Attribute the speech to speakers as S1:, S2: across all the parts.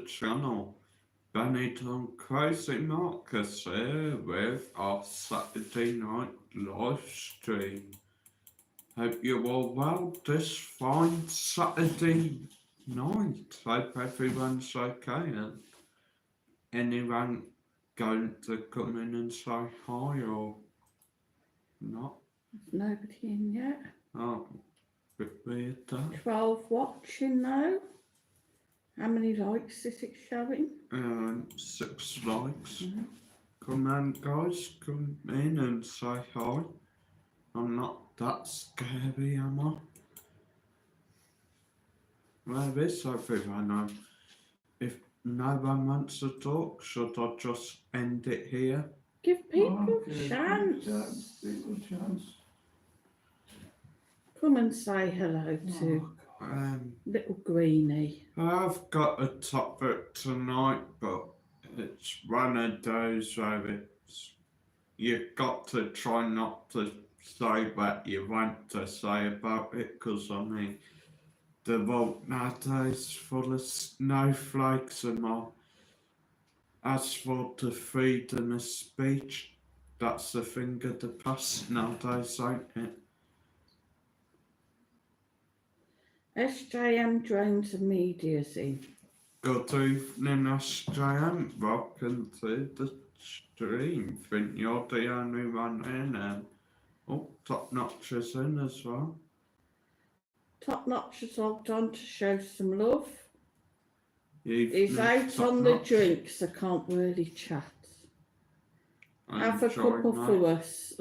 S1: channel. Benidorm Crazy Marcus here with our Saturday night live stream. Hope you're all well this fine Saturday night. Hope everyone's okay and anyone going to come in and say hi or not?
S2: There's nobody in yet.
S1: Oh, bit weird that.
S2: 12 watching though. How many likes is it showing?
S1: 6 likes. Come on guys, come in and say hi. I'm not that scary, am I? Where is everyone? If no one wants to talk, should I just end it here?
S2: Give people a chance.
S3: People chance.
S2: Come and say hello to little Greenie.
S1: I've got a topic tonight, but it's one of those where you've got to try not to say what you want to say about it, because I mean, the world nowadays full of snowflakes and all. As for the freedom of speech, that's the thing of the past nowadays, ain't it?
S2: SJM Drones and Media's in.
S1: Good evening, SJM. Welcome to the stream. Think you're the only one in, and Top Notch is in as well.
S2: Top Notch has logged on to show some love. He's
S1: Evening,
S2: out
S1: Top
S2: on the
S1: Notch.
S2: drinks, I can't really chat. Have a
S1: Enjoy,
S2: couple
S1: mate.
S2: for us.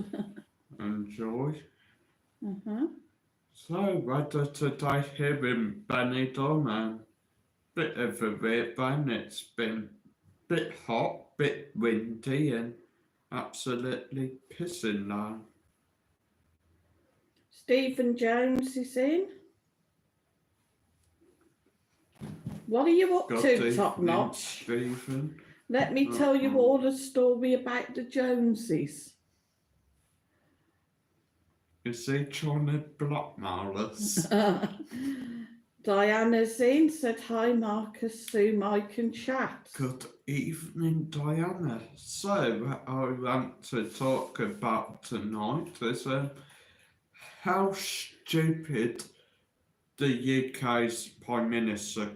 S1: Enjoy.
S2: Uh-huh.
S1: So, weather today here in Benidorm, and bit of a weird one. It's been a bit hot, bit windy, and absolutely pissing down.
S2: Stephen Jones is in. What are you up
S1: Good
S2: to,
S1: evening,
S2: Top Notch?
S1: Stephen.
S2: Let me tell you all a story about the Joneses.
S1: Is he trying to blackmail us?
S2: Diana's in, said hi Marcus, Sue, Mike and chat.
S1: Good evening, Diana. So, what I want to talk about tonight is how stupid the UK's Prime Minister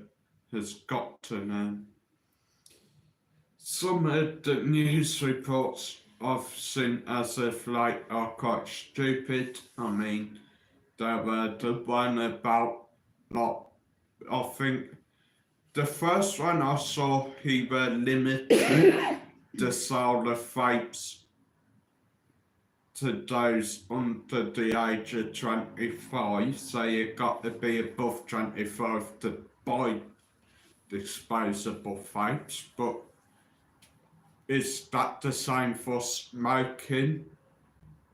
S1: has gotten. Some of the news reports I've seen as if like are quite stupid. I mean, there were the one about like, I think the first one I saw he were limiting the sale of vapes to those under the age of 25, so you got to be above 25 to buy disposable vapes, but is that the same for smoking?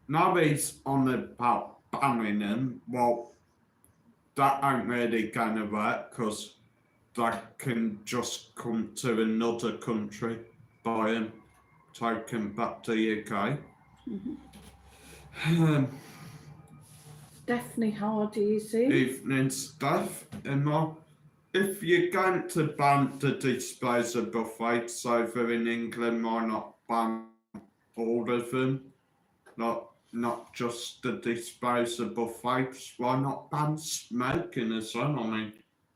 S1: Now he's on about banning them. Well, that ain't really gonna work, because they can just come to another country, buy them, take them back to UK.
S2: Stephanie Hardy is in.
S1: Evening, Steph. If you're going to ban the disposable vapes over in England, why not ban all of them? Not just the disposable vapes. Why not ban smoking as well? I mean,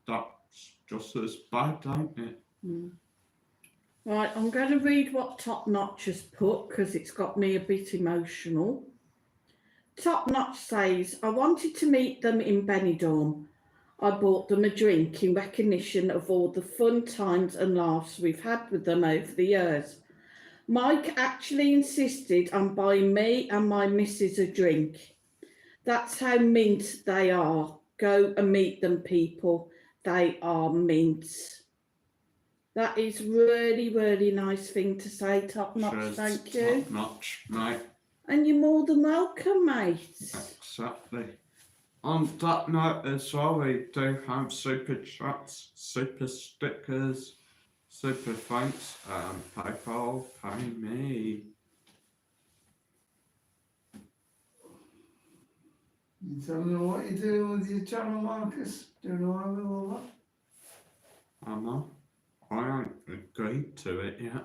S1: that's just as bad, ain't it?
S2: Right, I'm going to read what Top Notch has put because it's got me a bit emotional. Top Notch says, I wanted to meet them in Benidorm. I bought them a drink in recognition of all the fun times and laughs we've had with them over the years. Mike actually insisted on buying me and my missus a drink. That's how mint they are. Go and meet them, people. They are mints. That is really, really nice thing to say, Top Notch.
S1: Cheers,
S2: Thank you.
S1: Top Notch, mate.
S2: And you're more than welcome, mate.
S1: Exactly. On that note as well, we do have super chats, super stickers, super thanks, PayPal, pay me.
S3: You tell me what you're doing with your channel, Marcus? Doing all right with all that?
S1: Am I? I into it yet.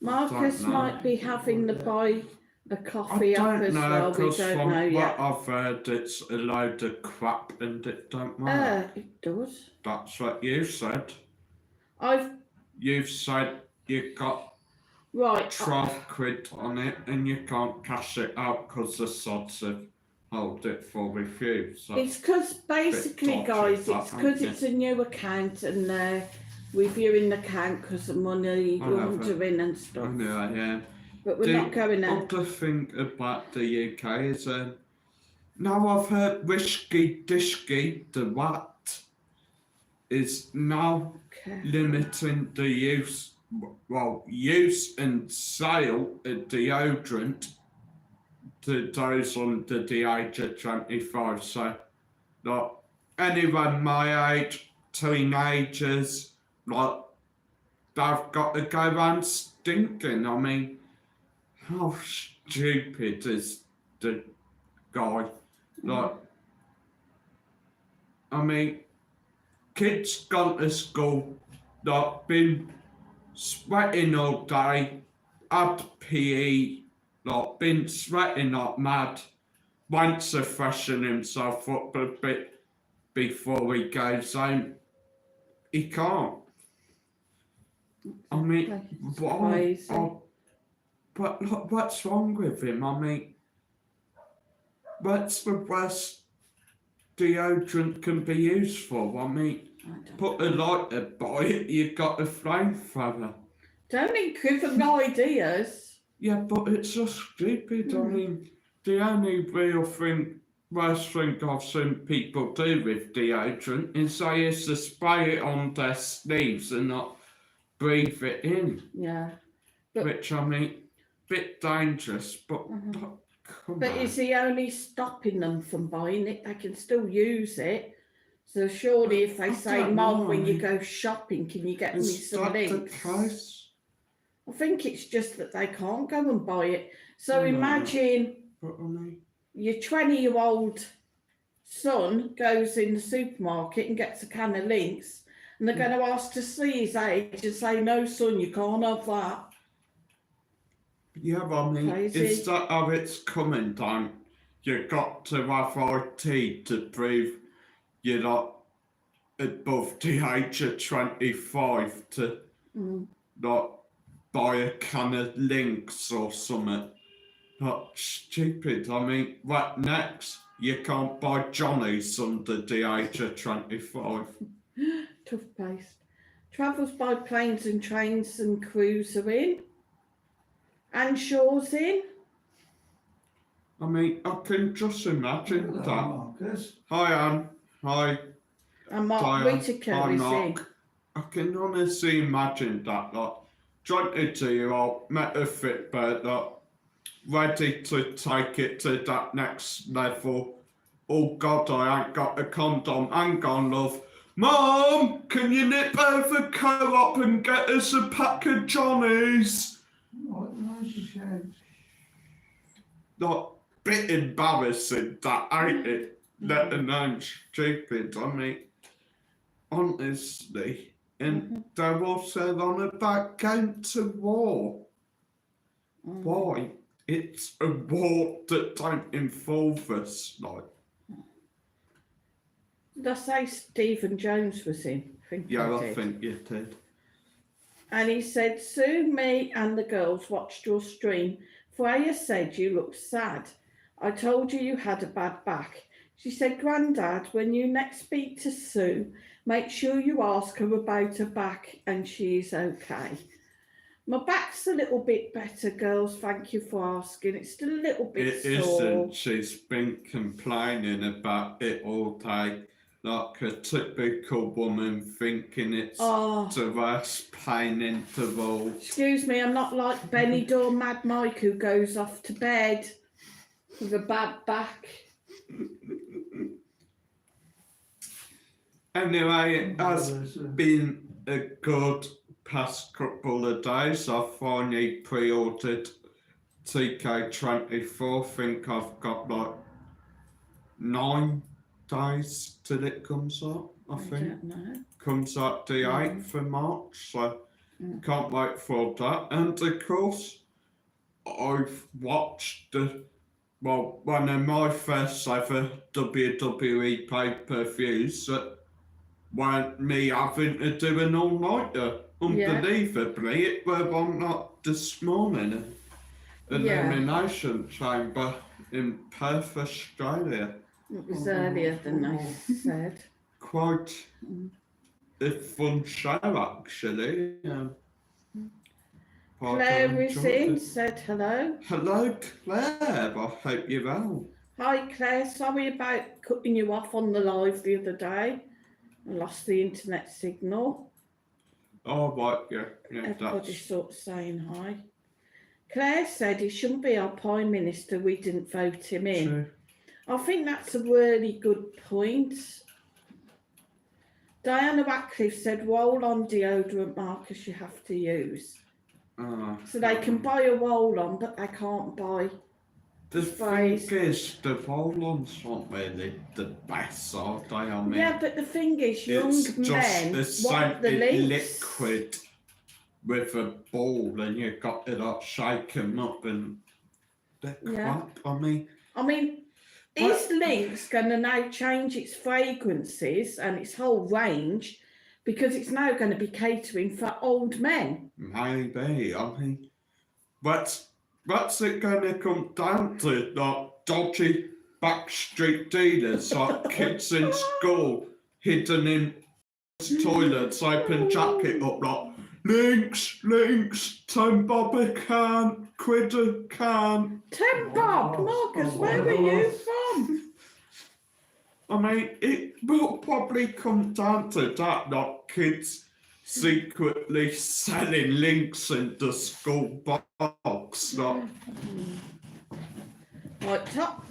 S2: Marcus
S1: don't know.
S2: might be having the buy the
S1: I
S2: coffee up
S1: don't
S2: as
S1: know,
S2: well. We
S1: because
S2: don't
S1: from
S2: know
S1: what
S2: yet.
S1: I've heard, it's a load of crap and it don't matter.
S2: It does.
S1: That's what you said.
S2: I've
S1: You've said you got
S2: right.
S1: 12 quid on it and you can't cash it out because the sods have held it for refuse. So
S2: It's because basically,
S1: dodgy,
S2: guys,
S1: that,
S2: it's because
S1: ain't
S2: it's a new account and they're reviewing the account because of money
S1: I know,
S2: laundering and
S1: I
S2: stuff.
S1: know, yeah.
S2: But we're not going there.
S1: Other thing about the UK is now I've heard Whisky Disky, the VAT, is now
S2: Okay.
S1: limiting the use and sale of deodorant to those under the age of 25. So, like, anyone my age, teenagers, like, they've got to go around stinking. I mean, how stupid is the guy? Like, I mean, kids gone to school, like, been sweating all day, had PE, like, been sweating like mad, wants to freshen himself up a bit before he goes home. He can't. I mean,
S2: It's
S1: why?
S2: crazy.
S1: But look, what's wrong with him? I mean, what's the worst deodorant can be used for? I mean,
S2: I don't
S1: put a lighter by it, you've got a flamethrower.
S2: Don't give them ideas.
S1: Yeah, but it's just stupid. I mean, the only real thing, worst thing I've seen people do with deodorant is they used to spray it on their sleeves and not breathe it in.
S2: Yeah. But-
S1: Which, I mean, bit dangerous, but come
S2: But
S1: on.
S2: is he only stopping them from buying it? They can still use it. So surely if they
S1: I
S2: say,
S1: don't
S2: Mum,
S1: know,
S2: when
S1: I
S2: you
S1: mean,
S2: go shopping, can you get me
S1: Is
S2: some
S1: that the
S2: links?
S1: case?
S2: I think it's just that they can't go and buy it. So
S1: No.
S2: imagine
S1: But I mean,
S2: your 20-year-old son goes in the supermarket and gets a can of links and they're going to ask to see his age and say, no, son, you can't have that.
S1: yeah, I mean,
S2: Crazy.
S1: is that how it's coming down? You got to have IT to prove you're not above the age of 25 to not buy a can of links or something. That's stupid. I mean, what next? You can't buy Johnny's under the age of 25.
S2: Toothpaste. Travels by planes and trains and crews are in. And shores in.
S1: I mean, I can just imagine
S3: Hello,
S1: that.
S3: Marcus.
S1: Hi, Anne. Hi.
S2: And Mark
S1: Diane.
S2: Whittaker
S1: Hi,
S2: is in.
S1: Mark. I can honestly imagine that, like, 22-year-old met a Fitbit, like, ready to take it to that next level. Oh God, I ain't got a condom. Hang on, love. Mum, can you nip over Co-op and get us a pack of Johnnies?
S3: What nice shame.
S1: Like, bit embarrassing, that ain't it? Let alone stupid. I mean, honestly. And they're also on about going to war. Why? It's a war that don't involve us, like.
S2: Did I say Stephen Jones was in?
S1: Yeah, I
S2: did.
S1: think you did.
S2: And he said, Sue, me and the girls watched your stream. Freya said you looked sad. I told you you had a bad back. She said, Grandad, when you next speak to Sue, make sure you ask her about her back and she's okay. My back's a little bit better, girls. Thank you for asking. It's still a little bit
S1: It
S2: sore.
S1: isn't. She's been complaining about it all day, like a typical woman, thinking it's the worst pain interval.
S2: Excuse me, I'm not like Benidorm Mad Mike who goes off to bed with a bad back.
S1: Anyway, it has
S3: Marvellous.
S1: been a good past couple of days. I finally pre-ordered TK24. Think I've got like 9 days till it comes out. I think
S2: don't know.
S1: comes out the 8th of March. So Can't wait for that. And of course, I've watched one of my first ever WWE pay-per-views that weren't me having to do an all-nighter.
S2: Yeah.
S1: Unbelievably, it were one not this morning. Elimination Chamber in Perth, Australia.
S2: It was earlier than they said.
S1: Quite a fun show, actually.
S2: Claire is in, said hello.
S1: Hello, Claire. I hope you're well.
S2: Hi, Claire. Sorry about cutting you off on the live the other day. I lost the internet signal.
S1: Oh, right, yeah.
S2: Everybody's sort of saying hi. Claire said he shouldn't be our Prime Minister. We didn't vote him in.
S1: True.
S2: I think that's a really good point. Diana Ratcliffe said, roll-on deodorant, Marcus, you have to use. So they can buy a roll-on, but they can't buy
S1: the
S2: sprays.
S1: thing is, the roll-ons aren't really the best, are they? I mean,
S2: Yeah, but the thing is, young
S1: it's
S2: men
S1: just
S2: want the links.
S1: liquid with a ball, and you've got to like shake them up and they're crap. I mean,
S2: is Lynx going to now change its fragrances and its whole range because it's now going to be catering for old men?
S1: maybe. I mean, what's it going to come down to? Like dodgy backstreet dealers, like kids in school hidden in toilets, open jacket up, like Lynx, 10 bob a can, quid a can.
S2: 10 bob, Marcus, where are you from?
S1: I mean, it will probably come down to that, like kids secretly selling Lynx in the school box. Like,
S2: Right,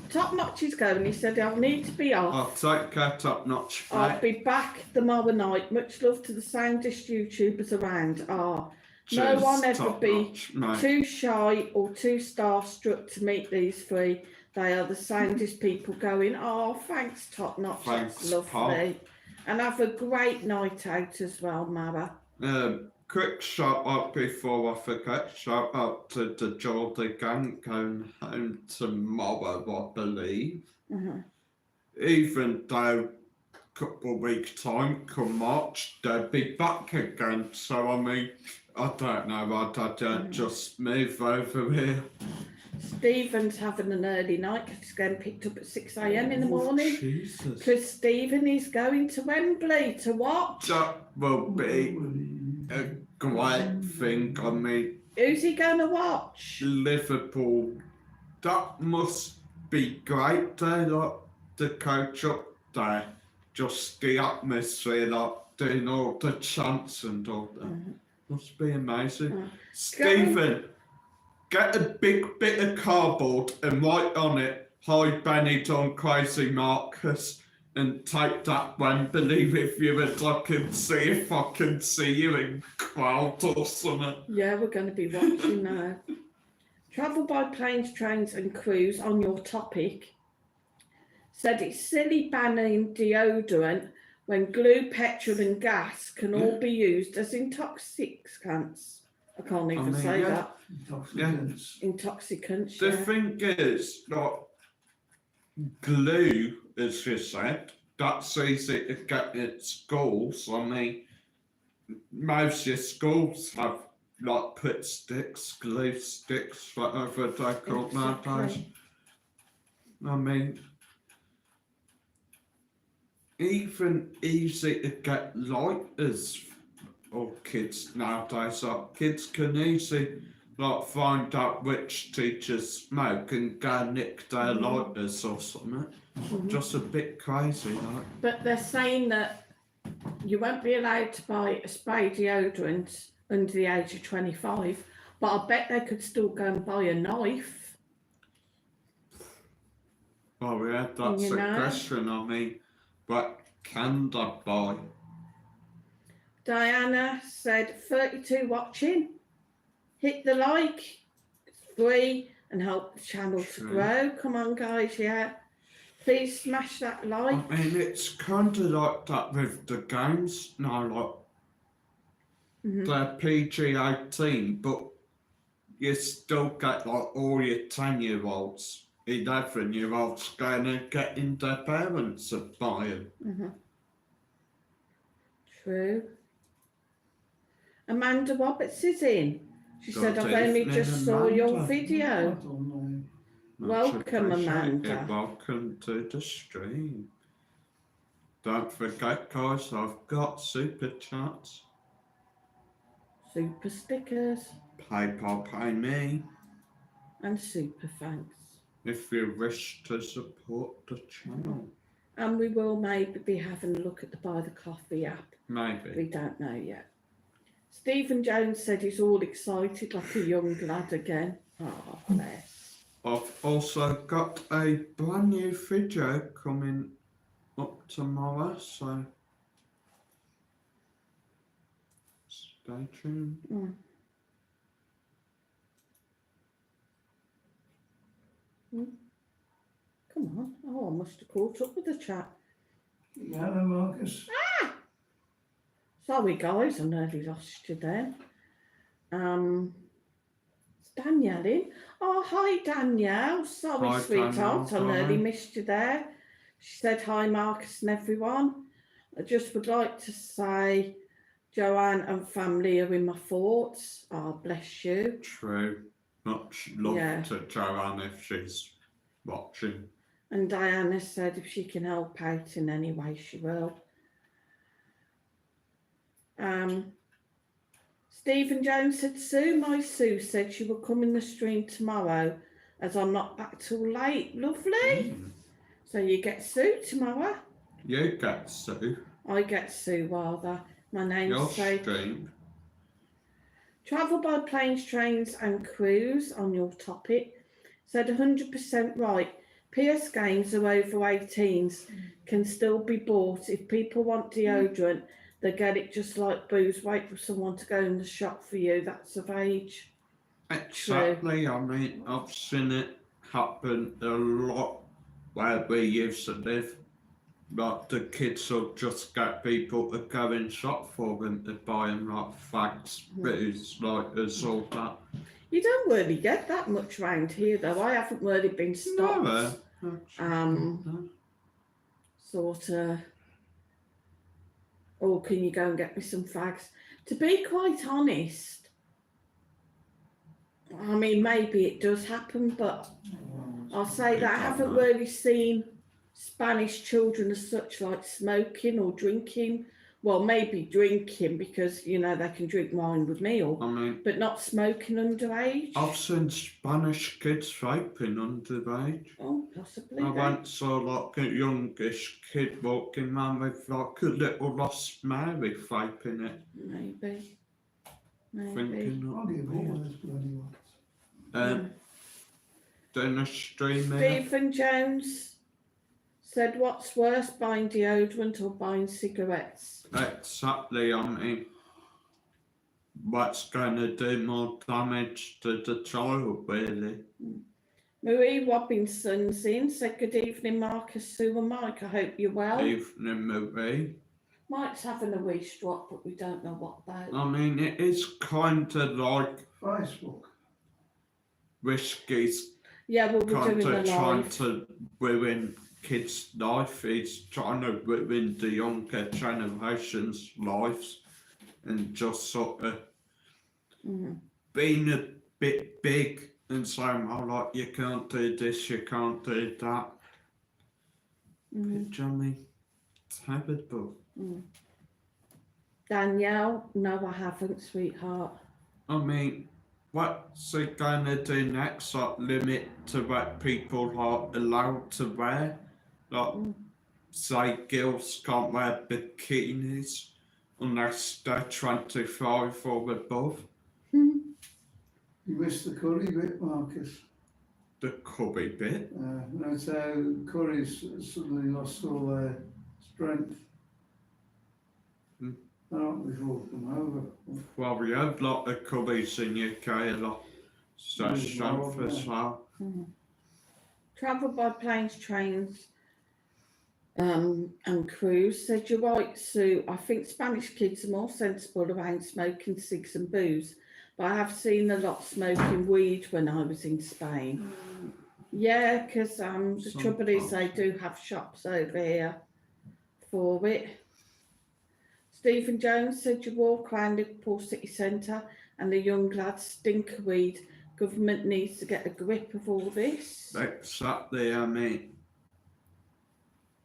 S2: top notch is going. He said, I'll need to be off.
S1: I'll take care, Top Notch.
S2: I'll be back tomorrow night. Much love to the soundest YouTubers around. No one ever be too shy or too starstruck to meet these three. They are the soundest people going. Oh, thanks, Top Notch. That's lovely. And have a great night out as well, Mara.
S1: Quick shout out before I forget. Shout out to the Geordie gang going home tomorrow, I believe. Even though a couple of weeks' time, come March, they'll be back again. So, I mean, I don't know, I'd just move over here.
S2: Stephen's having an early night because he's getting picked up at 6 a.m. in the morning.
S1: Jesus.
S2: Because Stephen is going to Wembley to watch.
S1: That will be a great thing. I mean,
S2: who's he going to watch?
S1: Liverpool. That must be great. They like the coach up there, just the atmosphere, like doing all the chants and all that. Must be amazing. Stephen, get a big bit of cardboard and write on it, "Hi Benidorm Crazy Marcus," and take that Wembley with you, and I can see if I can see you in crowd or something.
S2: Yeah, we're going to be watching now. Travel by planes, trains and cruise, on your topic, said it's silly banning deodorant when glue, petrol and gas can all be used as intoxicants. I can't even say that. Intoxicants.
S1: The thing is, like, glue, as you said, that's easy to get at schools. I mean, most of your schools have like put sticks, glue sticks, whatever they're called nowadays. I mean, even easy to get lighters or kids nowadays. Like, kids can easily like find out which teachers smoke and go nick their lighters or something. Just a bit crazy, like.
S2: But they're saying that you won't be allowed to buy a spray deodorant under the age of 25, but I bet they could still go and buy a knife.
S1: Oh yeah, that's a question. I mean, what can they buy?
S2: Diana said 32 watching. Hit the like, it's free, and help the channel to grow. Come on guys, yeah. Please smash that like.
S1: I mean, it's kind of like that with the games now, like they're PG-18, but you still get like all your 10-year-olds, 11-year-olds going and getting their parents to buy them.
S2: True. Amanda Roberts is in. She said,
S1: Good
S2: I've only
S1: evening,
S2: just saw your
S1: Amanda.
S2: video.
S3: Not online.
S1: Much
S2: Welcome,
S1: appreciated.
S2: Amanda.
S1: Welcome to the stream. Don't forget, guys, I've got super chats.
S2: Super stickers
S1: PayPal pay me
S2: and super thanks.
S1: if you wish to support the channel.
S2: And we will maybe be having a look at the Buy the Coffee app.
S1: Maybe.
S2: We don't know yet. Stephen Jones said he's all excited like a young lad again. Oh, bless.
S1: I've also got a brand new video coming up tomorrow, so stay tuned.
S2: Come on. Oh, I must have caught up with the chat.
S3: Yeah, hello, Marcus.
S2: Sorry, guys, I nearly lost you then. It's Danielle in. Oh, hi, Danielle. Sorry,
S1: Hi,
S2: sweetheart,
S1: Danielle,
S2: I nearly
S1: hi.
S2: missed you there. She said, hi, Marcus and everyone. I just would like to say Joanne and family are in my thoughts. Oh, bless you.
S1: True. Much love
S2: Yeah.
S1: to Joanne if she's watching.
S2: And Diana said if she can help out in any way, she will. Stephen Jones said, Sue, my Sue said she will come in the stream tomorrow as I'm not back till late. Lovely. So you get Sue tomorrow.
S1: You get Sue.
S2: I get Sue rather. My name's
S1: Your
S2: safe.
S1: stream.
S2: Travel by planes, trains and cruise on your topic. Said 100% right. PS games are over 18s can still be bought. If people want deodorant, they get it just like booze. Wait for someone to go in the shop for you. That's of age.
S1: Exactly. I mean, I've seen it happen a lot where we used to live. Like the kids will just get people to go in shop for them to buy them like fags, booze, like us all that.
S2: You don't really get that much round here, though. I haven't really been stopped.
S1: No.
S2: Sort of. Oh, can you go and get me some fags? To be quite honest, I mean, maybe it does happen, but I'll say that I haven't really seen Spanish children as such like smoking or drinking. Well, maybe drinking because, you know, they can drink wine with me,
S1: I mean,
S2: but not smoking underage.
S1: I've seen Spanish kids vaping underage.
S2: Oh, possibly.
S1: I
S2: then.
S1: once saw like a youngish kid walking around with like a little Lost Mary vaping it.
S2: Maybe.
S1: Thinking
S3: I'll give all those bloody ones.
S1: doing a stream here.
S2: Stephen Jones said, what's worse, buying deodorant or buying cigarettes?
S1: Exactly, I mean, what's going to do more damage to the child, really?
S2: Marie Robinson's in, said, good evening, Marcus, Sue and Mike. I hope you're well.
S1: Evening, Marie.
S2: Mike's having a wee strop, but we don't know what about.
S1: I mean, it is kind of like
S3: Facebook.
S1: Whiskey's
S2: Yeah, well, we're
S1: kind
S2: doing
S1: of
S2: the
S1: trying
S2: live.
S1: to ruin kids' life. He's trying to ruin the younger generation's lives and just sort of being a bit big and saying, oh, like, you can't do this, you can't do that. Which, I mean, terrible.
S2: Danielle, no, I haven't, sweetheart.
S1: I mean, what's it going to do next? Like, limit to what people are allowed to wear? Like, say girls can't wear bikinis unless they're 25 or above.
S3: You missed the curry bit, Marcus.
S1: The cubby bit.
S3: No, so curry's suddenly lost all their strength. Not before come over.
S1: Well, we have a lot of cubbies in UK, a lot. So strength as well.
S2: Travel by planes, trains And Cruz said, "You're right, Sue. I think Spanish kids are more sensible around smoking cigs and booze, but I have seen a lot smoking weed when I was in Spain." Yeah, because the trouble is they do have shops over here for it. Stephen Jones said, "You walk around Liverpool city centre and the young lads stink of weed. Government needs to get a grip of all this."
S1: Exactly, I mean,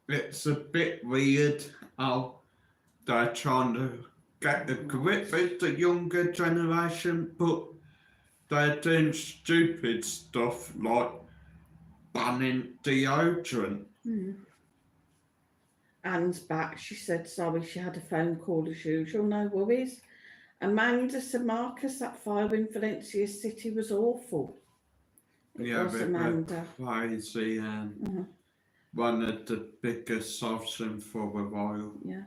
S1: it's a bit weird how they're trying to get a grip with the younger generation, but they're doing stupid stuff like banning deodorant.
S2: Anne's back. She said, "Sorry, she had a phone call as usual. No worries." Amanda said, "Marcus, that fire in Valencia City was awful." It
S1: Yeah,
S2: was,
S1: but
S2: Amanda.
S1: crazy and one of the biggest I've seen for a while.
S2: Yeah.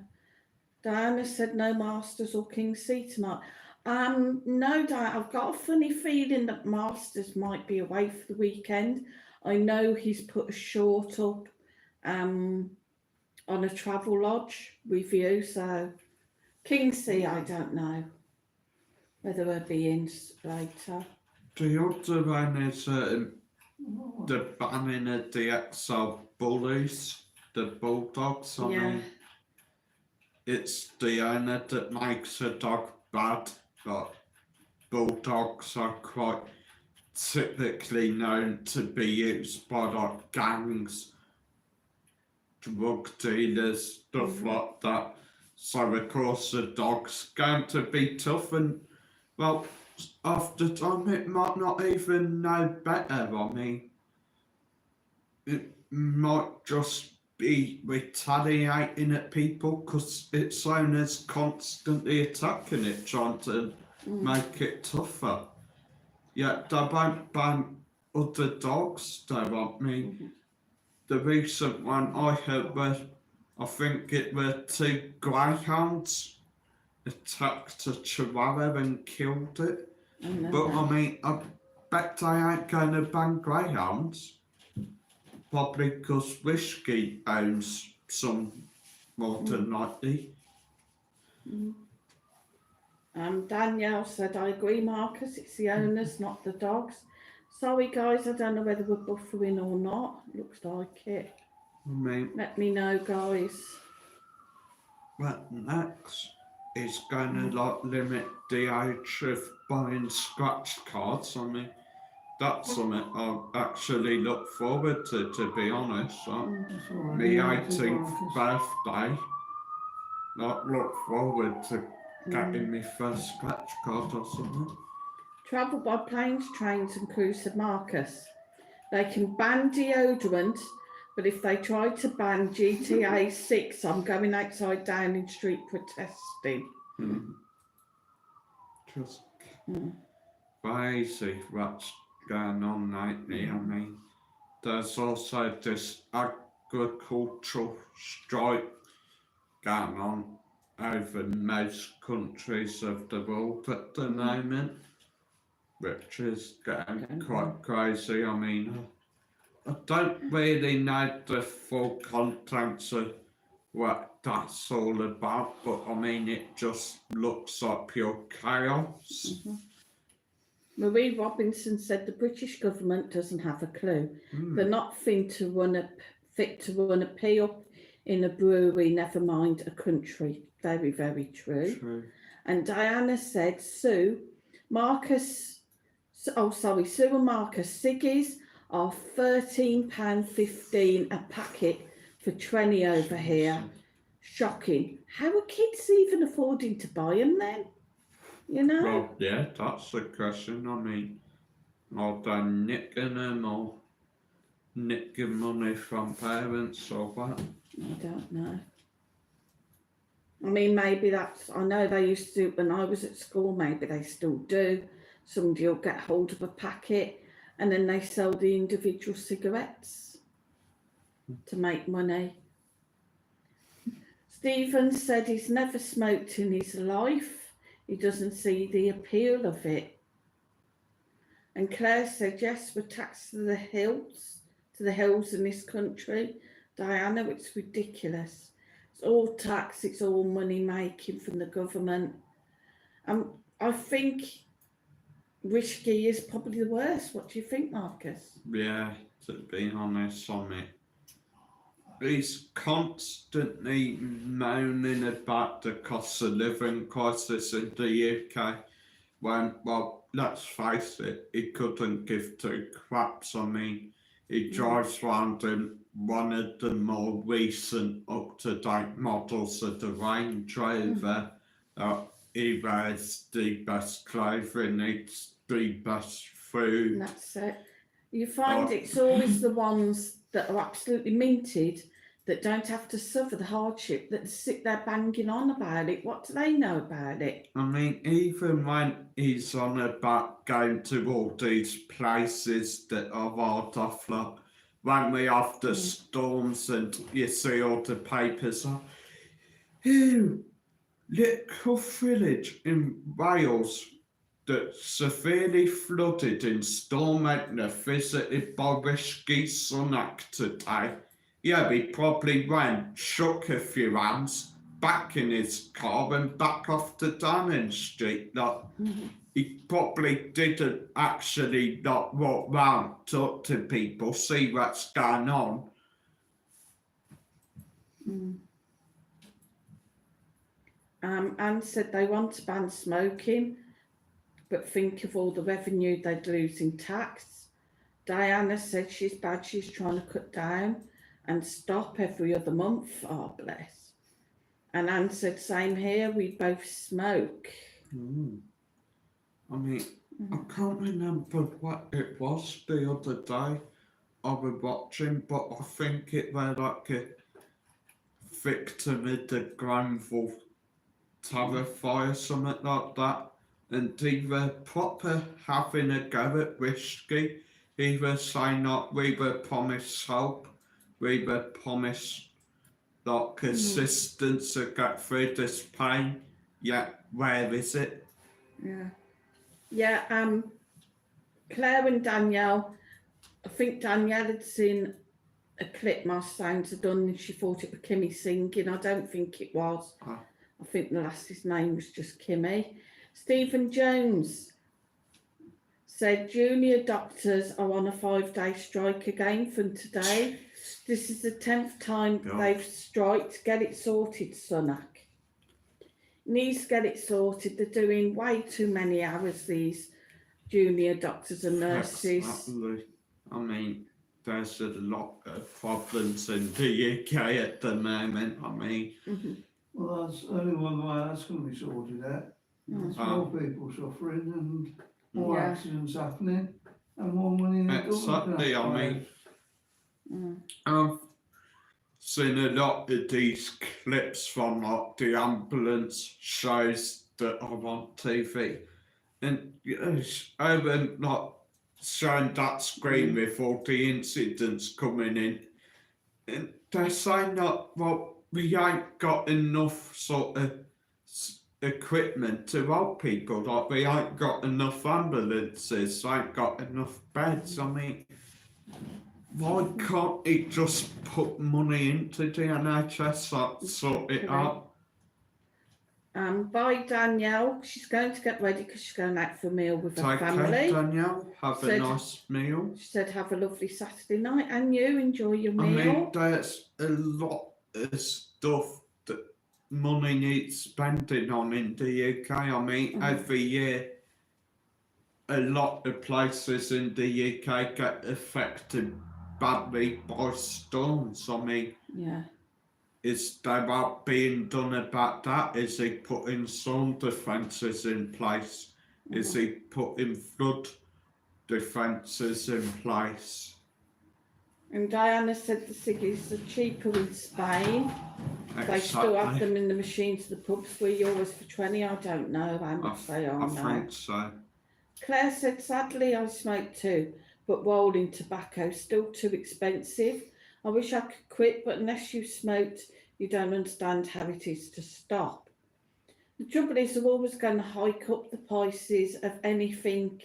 S2: Diana said, "No Masters or King's C tonight." No, Diana, I've got a funny feeling that Masters might be away for the weekend. I know he's put a short up on a travel lodge review, so King's C, I don't know whether he'll be in later.
S1: The other one is the banning of the XL bullies, the bulldogs. I mean, it's the owner that makes a dog bad, but bulldogs are quite typically known to be used by like gangs, drug dealers, stuff like that. So of course the dog's going to be tough, and well, after time it might not even know better. I mean, it might just be retaliating at people because its owner's constantly attacking it, trying to make it tougher. Yeah, they won't ban other dogs, they won't mean. The recent one I heard was, I think it were 2 greyhounds attacked a chihuahua and killed it. But I mean, I bet they ain't going to ban greyhounds. Probably because Whiskey owns some more than likely.
S2: Danielle said, "I agree, Marcus. It's the owners, not the dogs. Sorry, guys, I don't know whether we're buffering or not. Looks like it.
S1: I mean,
S2: Let me know, guys."
S1: well, next is going to like limit the age of buying scratch cards. I mean, that's something I actually look forward to be honest. My 18th birthday, I look forward to getting my first scratch card or something.
S2: Travel by planes, trains and cruise, said Marcus. They can ban deodorant, but if they try to ban GTA 6, I'm going outside Downing Street protesting.
S1: Just crazy what's going on lately. I mean, there's also this agricultural strike going on over most countries of the world at the moment, which is getting quite crazy. I mean, I don't really know the full contents of what that's all about, but I mean, it just looks like pure chaos.
S2: Marie Robinson said the British government doesn't have a clue. They're not fit to run a pee up in a brewery, never mind a country. Very, very true. And Diana said, Sue and Marcus, ciggies are £13.15 a packet for 20 over here. Shocking. How are kids even affording to buy them then? You know?
S1: Well, yeah, that's the question. I mean, are they nicking them or nicking money from parents or what?
S2: I don't know. I mean, maybe I know they used to do it when I was at school, maybe they still do. Somebody will get hold of a packet and then they sell the individual cigarettes to make money. Stephen said he's never smoked in his life. He doesn't see the appeal of it. And Claire said, yes, we're taxed to the hills in this country. Diana, it's ridiculous. It's all tax, it's all money making from the government. I think risky is probably the worst. What do you think, Marcus?
S1: Yeah, to be honest on it. He's constantly moaning about the cost of living crisis in the UK when, well, let's face it, he couldn't give two craps. I mean, he drives around in one of the more recent up-to-date models of the Range Rover. He wears the best clothing, eats the best food.
S2: And that's it. You find it's always the ones that are absolutely minted that don't have to suffer the hardship, that sit there banging on about it. What do they know about it?
S1: I mean, even when he's on about going to all these places that are hard off, like when we have the storms and you see all the papers on, ew, little village in Wales that severely flooded in Storm Edna visited by Risky Sunak today. Yeah, he probably went, shook a few hands, back in his car and back off to Downing Street. Like, he probably didn't actually not walk round, talk to people, see what's going on.
S2: Anne said they want to ban smoking, but think of all the revenue they'd lose in tax. Diana said she's bad, she's trying to cut down and stop every other month. Oh, bless. And Anne said, same here, we both smoke.
S1: I mean, I can't remember what it was the other day I was watching, but I think it was like a victim of the Granville Tower fire, something like that. And they were proper having a go at Risky. He was saying that we were promised help, we were promised like assistance to get through this pain. Yet, where is it?
S2: Yeah, Claire and Danielle, I think Danielle had seen a clip my sounds had done and she thought it was Kimmy singing. I don't think it was. I think the last his name was just Kimmy. Stephen Jones said junior doctors are on a 5-day strike again from today. This is the 10th time they've striked. Get it sorted, Sunak. Needs to get it sorted. They're doing way too many hours, these junior doctors and nurses.
S1: Absolutely. I mean, there's a lot of problems in the UK at the moment. I mean,
S3: Well, that's only one way that's going to be sorted out. There's more people suffering and more accidents happening and more money in the government.
S1: Exactly. I mean, I've seen a lot of these clips from like the ambulance shows that are on TV, and over like showing that screen with all the incidents coming in, and they're saying that, well, we ain't got enough sort of equipment to help people, like we ain't got enough ambulances, ain't got enough beds. I mean, why can't it just put money into the NHS, sort it out?
S2: Bye, Danielle. She's going to get ready because she's going out for a meal with her
S1: Take
S2: family.
S1: care, Danielle. Have a nice meal.
S2: She said, have a lovely Saturday night, and you enjoy your meal.
S1: I mean, there's a lot of stuff that money needs spending on in the UK. I mean, every year, a lot of places in the UK get affected badly by storms. I mean, is there what being done about that? Is he putting storm defences in place? Is he putting flood defences in place?
S2: And Diana said the ciggies are cheaper in Spain. They still have them in the machines, the pubs where yours for 20. I don't know how much they are now.
S1: I think so.
S2: Claire said, sadly, I smoke too, but rolling tobacco's still too expensive. I wish I could quit, but unless you've smoked, you don't understand how it is to stop. The trouble is, they're always going to hike up the prices of anything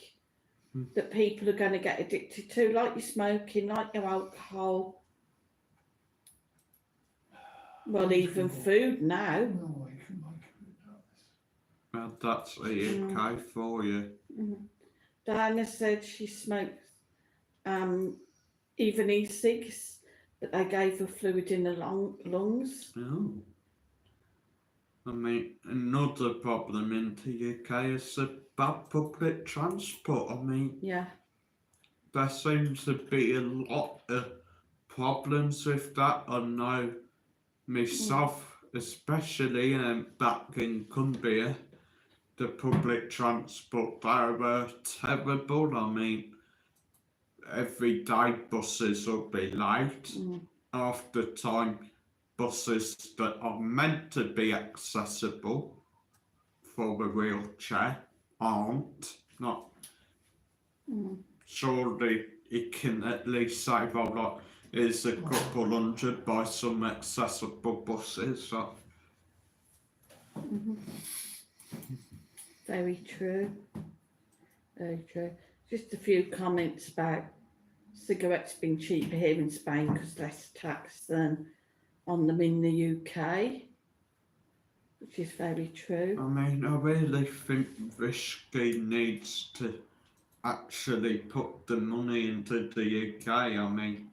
S2: that people are going to get addicted to, like your smoking, like your alcohol. Well, even food now.
S3: No, you can make it like this.
S1: Well, that's the UK for you.
S2: Diana said she smoked even e-cigs, but they gave her fluid in the lungs.
S1: Oh. I mean, another problem in the UK is the bad public transport. I mean,
S2: Yeah.
S1: there seems to be a lot of problems with that. I know myself, especially back in Cumbria, the public transport there were terrible. I mean, every day buses will be late. Half the time, buses that are meant to be accessible for the wheelchair aren't. Not surely it can at least save a lot. Is a couple hundred by some accessible buses. So.
S2: Very true. Very true. Just a few comments about cigarettes being cheaper here in Spain because less tax than on them in the UK, which is very true.
S1: I mean, I really think this scheme needs to actually put the money into the UK. I mean,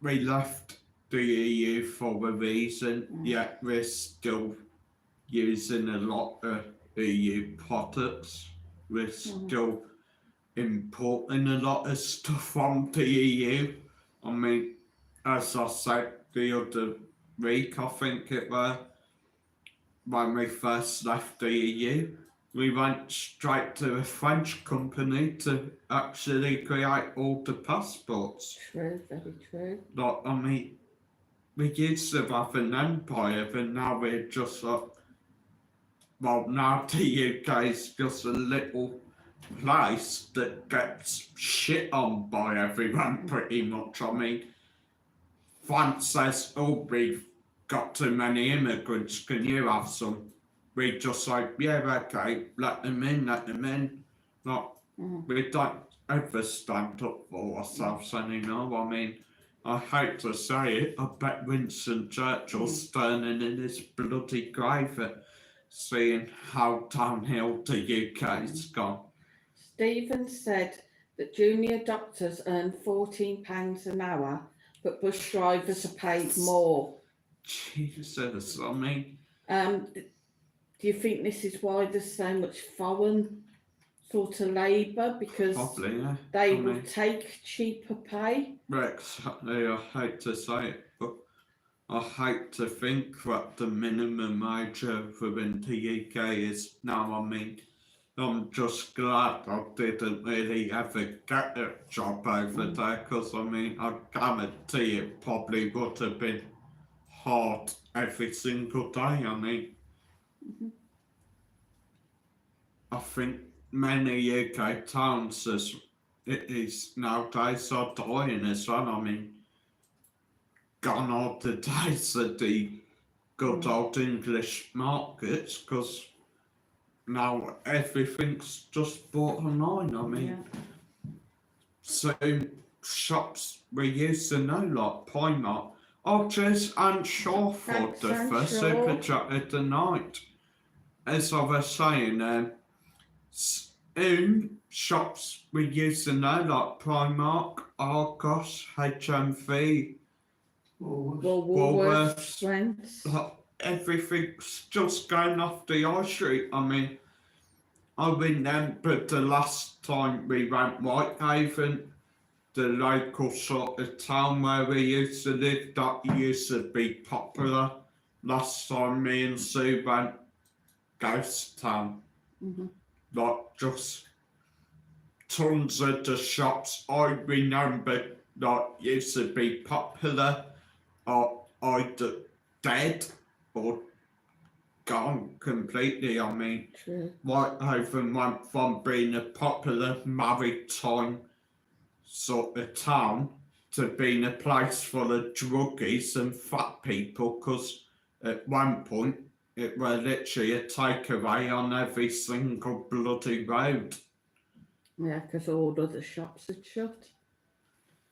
S1: we left the EU for a reason, yet we're still using a lot of EU products. We're still importing a lot of stuff from the EU. I mean, as I said the other week, I think it was, when we first left the EU, we went straight to a French company to actually create all the passports.
S2: True, very true.
S1: Like, I mean, we used to have an empire, but now we're just like, well, now the UK is just a little place that gets shit on by everyone pretty much. I mean, France says, oh, we've got too many immigrants, can you have some? We just say, yeah, okay, let them in. Not, we don't ever stand up for ourselves anymore. I mean, I hate to say it, I bet Winston Churchill's turning in his bloody grave at seeing how downhill the UK's gone.
S2: Stephen said that junior doctors earn £14 an hour, but bus drivers are paid more.
S1: Jesus, I mean...
S2: do you think this is why there's so much foreign sort of labour? Because
S1: probably, yeah.
S2: they will take cheaper pay?
S1: Exactly, I hate to say it, but I hate to think that the minimum wage over in the UK is now. I mean, I'm just glad I didn't really ever get a job over there, because I mean, I guarantee it probably would have been hard every single day. I mean, I think many UK towns as it is nowadays are dying as well. I mean, gone are the days of the good old English markets, because now everything's just bought online. I mean, so shops we used to know, like Primark, Archers and Shawford, the first super chat of the night. As I was saying, shops we used to know, like Primark, Argos, HMV,
S2: Woolworths,
S1: like, everything's just going off the high street. I mean, I remember the last time we went Whitehaven, the local sort of town where we used to live, that used to be popular. Last time me and Sue went Ghost Town, like just tons of the shops I remember that used to be popular are either dead or gone completely. I mean, Whitehaven went from being a popular maritime sort of town to being a place full of druggies and fat people, because at one point it was literally a takeaway on every single bloody road.
S2: Yeah, because all other shops had shut.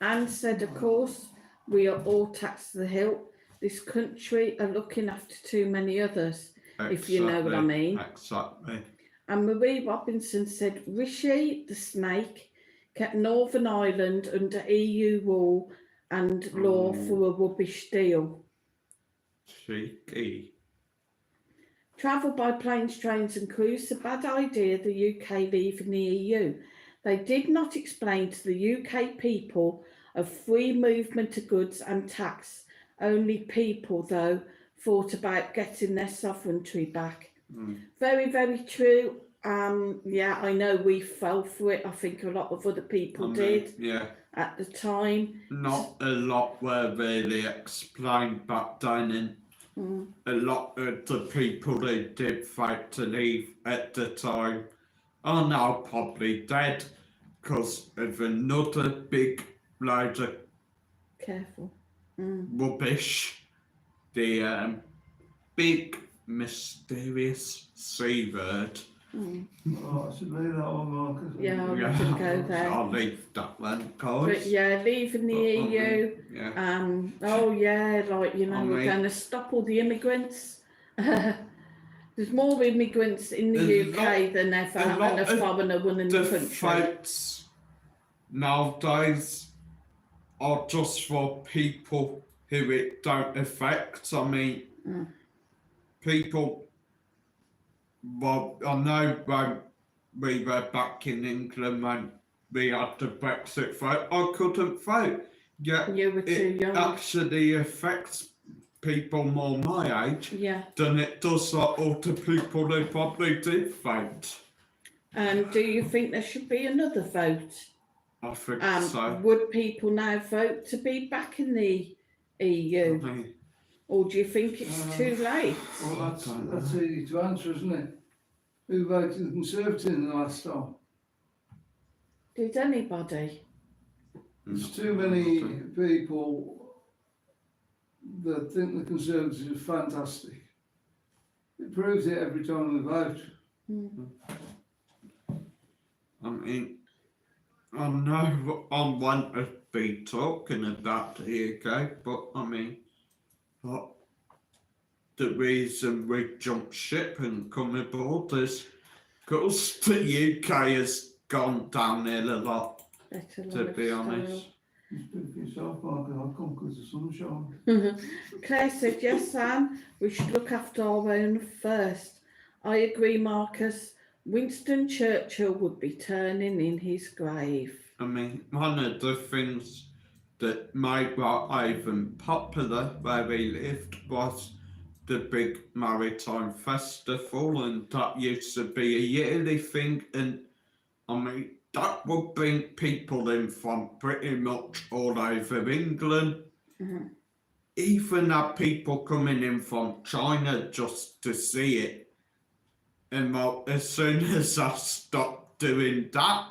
S2: Anne said, of course, We are all taxed to the hilt. This country are looking after too many others, if you know what I mean.
S1: Exactly.
S2: And Marie Robinson said Rishi the snake kept Northern Ireland under EU rule and law for a rubbish deal.
S1: Cheeky.
S2: Travel by planes, trains and cruise, a bad idea, the UK leaving the EU. They did not explain to the UK people of free movement of goods and tax. Only people, though, thought about getting their sovereignty back. Very, very true. Yeah, I know we fell for it. I think a lot of other people did at the time.
S1: Not a lot were really explained back then, and a lot of the people who did fight to leave at the time are now probably dead because of another big load of rubbish. The big mysterious C word.
S3: Oh, I should leave that one, Marcus.
S2: Yeah, I wouldn't go there.
S1: I'll leave that one, guys.
S2: But yeah, leaving the EU. Oh yeah, like, you know, we're going to stop all the immigrants. There's more immigrants in the UK than ever, and a foreigner running the country.
S1: Votes nowadays are just for people who it don't affect. I mean, people. Well, I know when we were back in England when we had the Brexit vote, I couldn't vote. Yeah,
S2: you were too young.
S1: It actually affects people more my age than it does all the people who probably did vote.
S2: And do you think there should be another vote?
S1: I think so.
S2: Would people now vote to be back in the EU? Or do you think it's too late?
S3: Well, that's easy to answer, isn't it? Who voted Conservative in the last time?
S2: Did anybody?
S3: There's too many people that think the Conservatives are fantastic. It proves it every time they vote.
S1: I mean, I know I want to be talking about the UK, but I mean, the reason we jumped ship and come aboard is because the UK has gone downhill a lot, to be honest.
S3: You speak for yourself, Margaret. I'll come because the sunshine.
S2: Claire said, yes, Anne, we should look after our own first. I agree, Marcus. Winston Churchill would be turning in his grave.
S1: I mean, one of the things that made Ivan popular where we lived was the big maritime festival, and that used to be a yearly thing, and I mean that would bring people in from pretty much all over England. Even had people coming in from China just to see it, and well, as soon as I stopped doing that,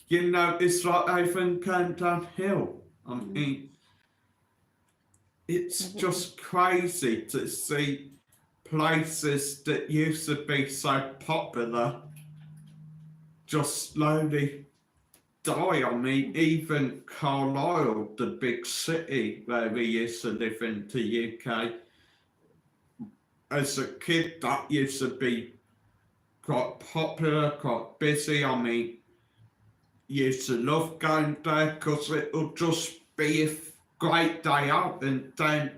S1: you know, it's like everything came downhill. I mean, it's just crazy to see places that used to be so popular just slowly die. I mean, even Carlisle, the big city where we used to live in the UK, as a kid, that used to be quite popular, quite busy. I mean, used to love going there because it would just be a great day out, and then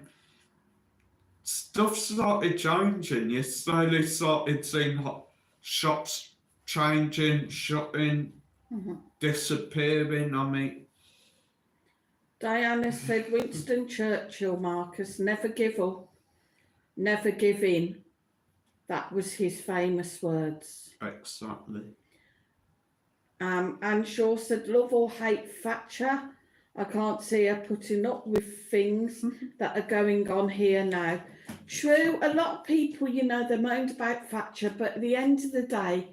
S1: stuff started changing. You slowly started seeing shops changing, shutting, disappearing. I mean,
S2: Diana said Winston Churchill, Marcus, never give up, never give in. That was his famous words.
S1: Exactly.
S2: Anne Shaw said, love or hate Thatcher. I can't see her putting up with things that are going on here now. True, a lot of people, you know, they moaned about Thatcher, but at the end of the day,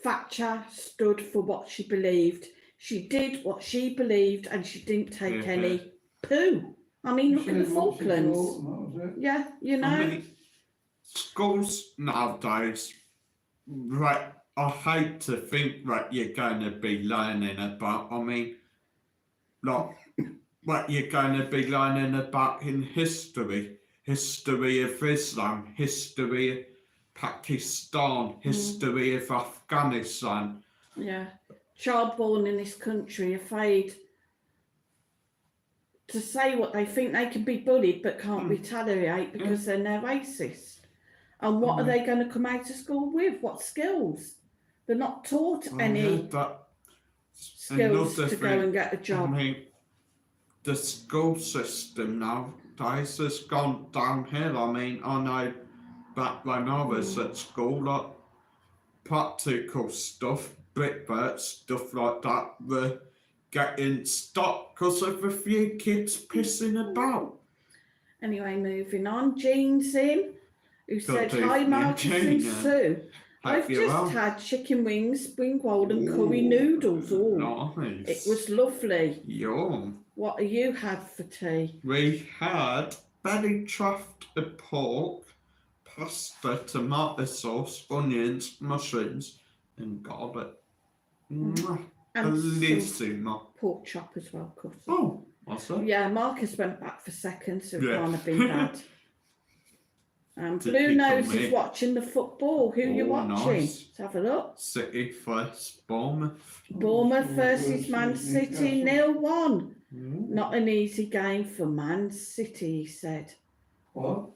S2: Thatcher stood for what she believed. She did what she believed, and she didn't take any poo. I mean, look at the Falklands. Yeah, you know.
S1: I mean, schools nowadays, right, I hate to think that you're going to be learning about, I mean, like, what you're going to be learning about in history. History of Islam, history of Pakistan, history of Afghanistan.
S2: Yeah. Child born in this country afraid to say what they think. They can be bullied but can't retaliate because they're now racist. And what are they going to come out of school with? What skills? They're not taught any skills to go and get a job.
S1: I mean, the school system nowadays has gone downhill. I mean, I know back when I was at school, like practical stuff, brickwork, stuff like that, were getting stopped because of a few kids pissing about.
S2: Anyway, moving on. Jean's in, who said, "Hi,
S1: evening,
S2: Marcus and
S1: Jean.
S2: Sue. I've
S1: Hope you're
S2: just
S1: well."
S2: had chicken wings, spring roll and curry noodles. Oh,
S1: Nice.
S2: it was lovely.
S1: Yum.
S2: What have you had for tea?"
S1: We had belly truffed pork, pasta, tomato sauce, onions, mushrooms, and garlic. Mwah.
S2: And some
S1: Bellissimo.
S2: pork chop as well, of course.
S1: Oh, what's that?
S2: Yeah, Marcus went back for seconds, so it
S1: Yeah.
S2: can't have been bad. Blue
S1: Typical
S2: Nose
S1: me.
S2: is watching the football. Who you
S1: Oh,
S2: watching?
S1: nice.
S2: Let's have a look.
S1: City first, Bournemouth.
S2: Bournemouth versus Man City, 0-1.
S1: Ooh.
S2: Not an easy game for Man City, he said.
S3: What?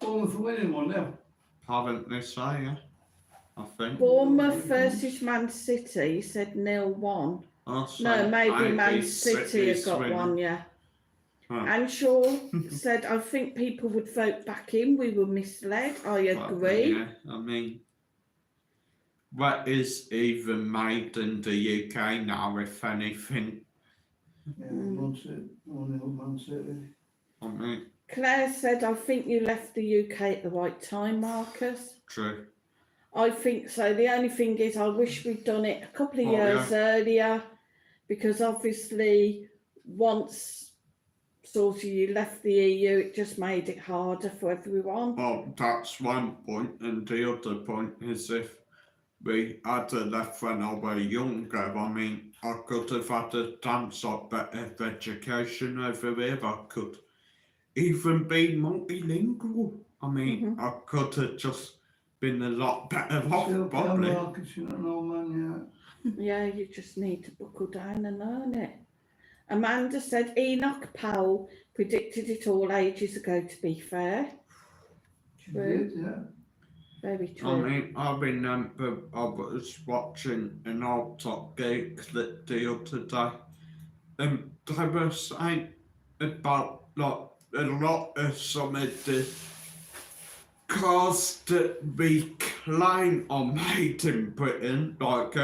S3: Bournemouth are winning one now.
S1: Apparently so, yeah. I think.
S2: Bournemouth versus Man City, he said 0-1. No, maybe Man City have got one, yeah.
S1: Huh.
S2: Anshaw said, "I think people would vote back in. We were misled." I agree.
S1: Yeah, I mean, what is even made in the UK now, if anything?
S3: Yeah, Man City, 1-0 Man City.
S1: I mean,
S2: Claire said, "I think you left the UK at the right time, Marcus."
S1: true.
S2: I think so. The only thing is, I wish we'd done it a couple of
S1: Oh,
S2: years earlier, because obviously once sort of you left the EU, it just made it harder for everyone.
S1: Well, that's one point, and the other point is if we had left when I was younger, I mean, I could have had a damn sight better education over here. I could even be multilingual. I mean, I could have just been a lot better off,
S3: Still
S1: probably.
S3: Marcus, you're not an old man
S2: Yeah, you just need to buckle down and learn it. Amanda said, "Enoch Powell predicted it all ages ago, to be fair."
S3: yet.
S2: True.
S3: You did, yeah.
S2: Very true.
S1: I mean, I remember I was watching an old Top Gear clip the other day, and they were saying about like a lot of some of the cars that we claim are made in Britain, like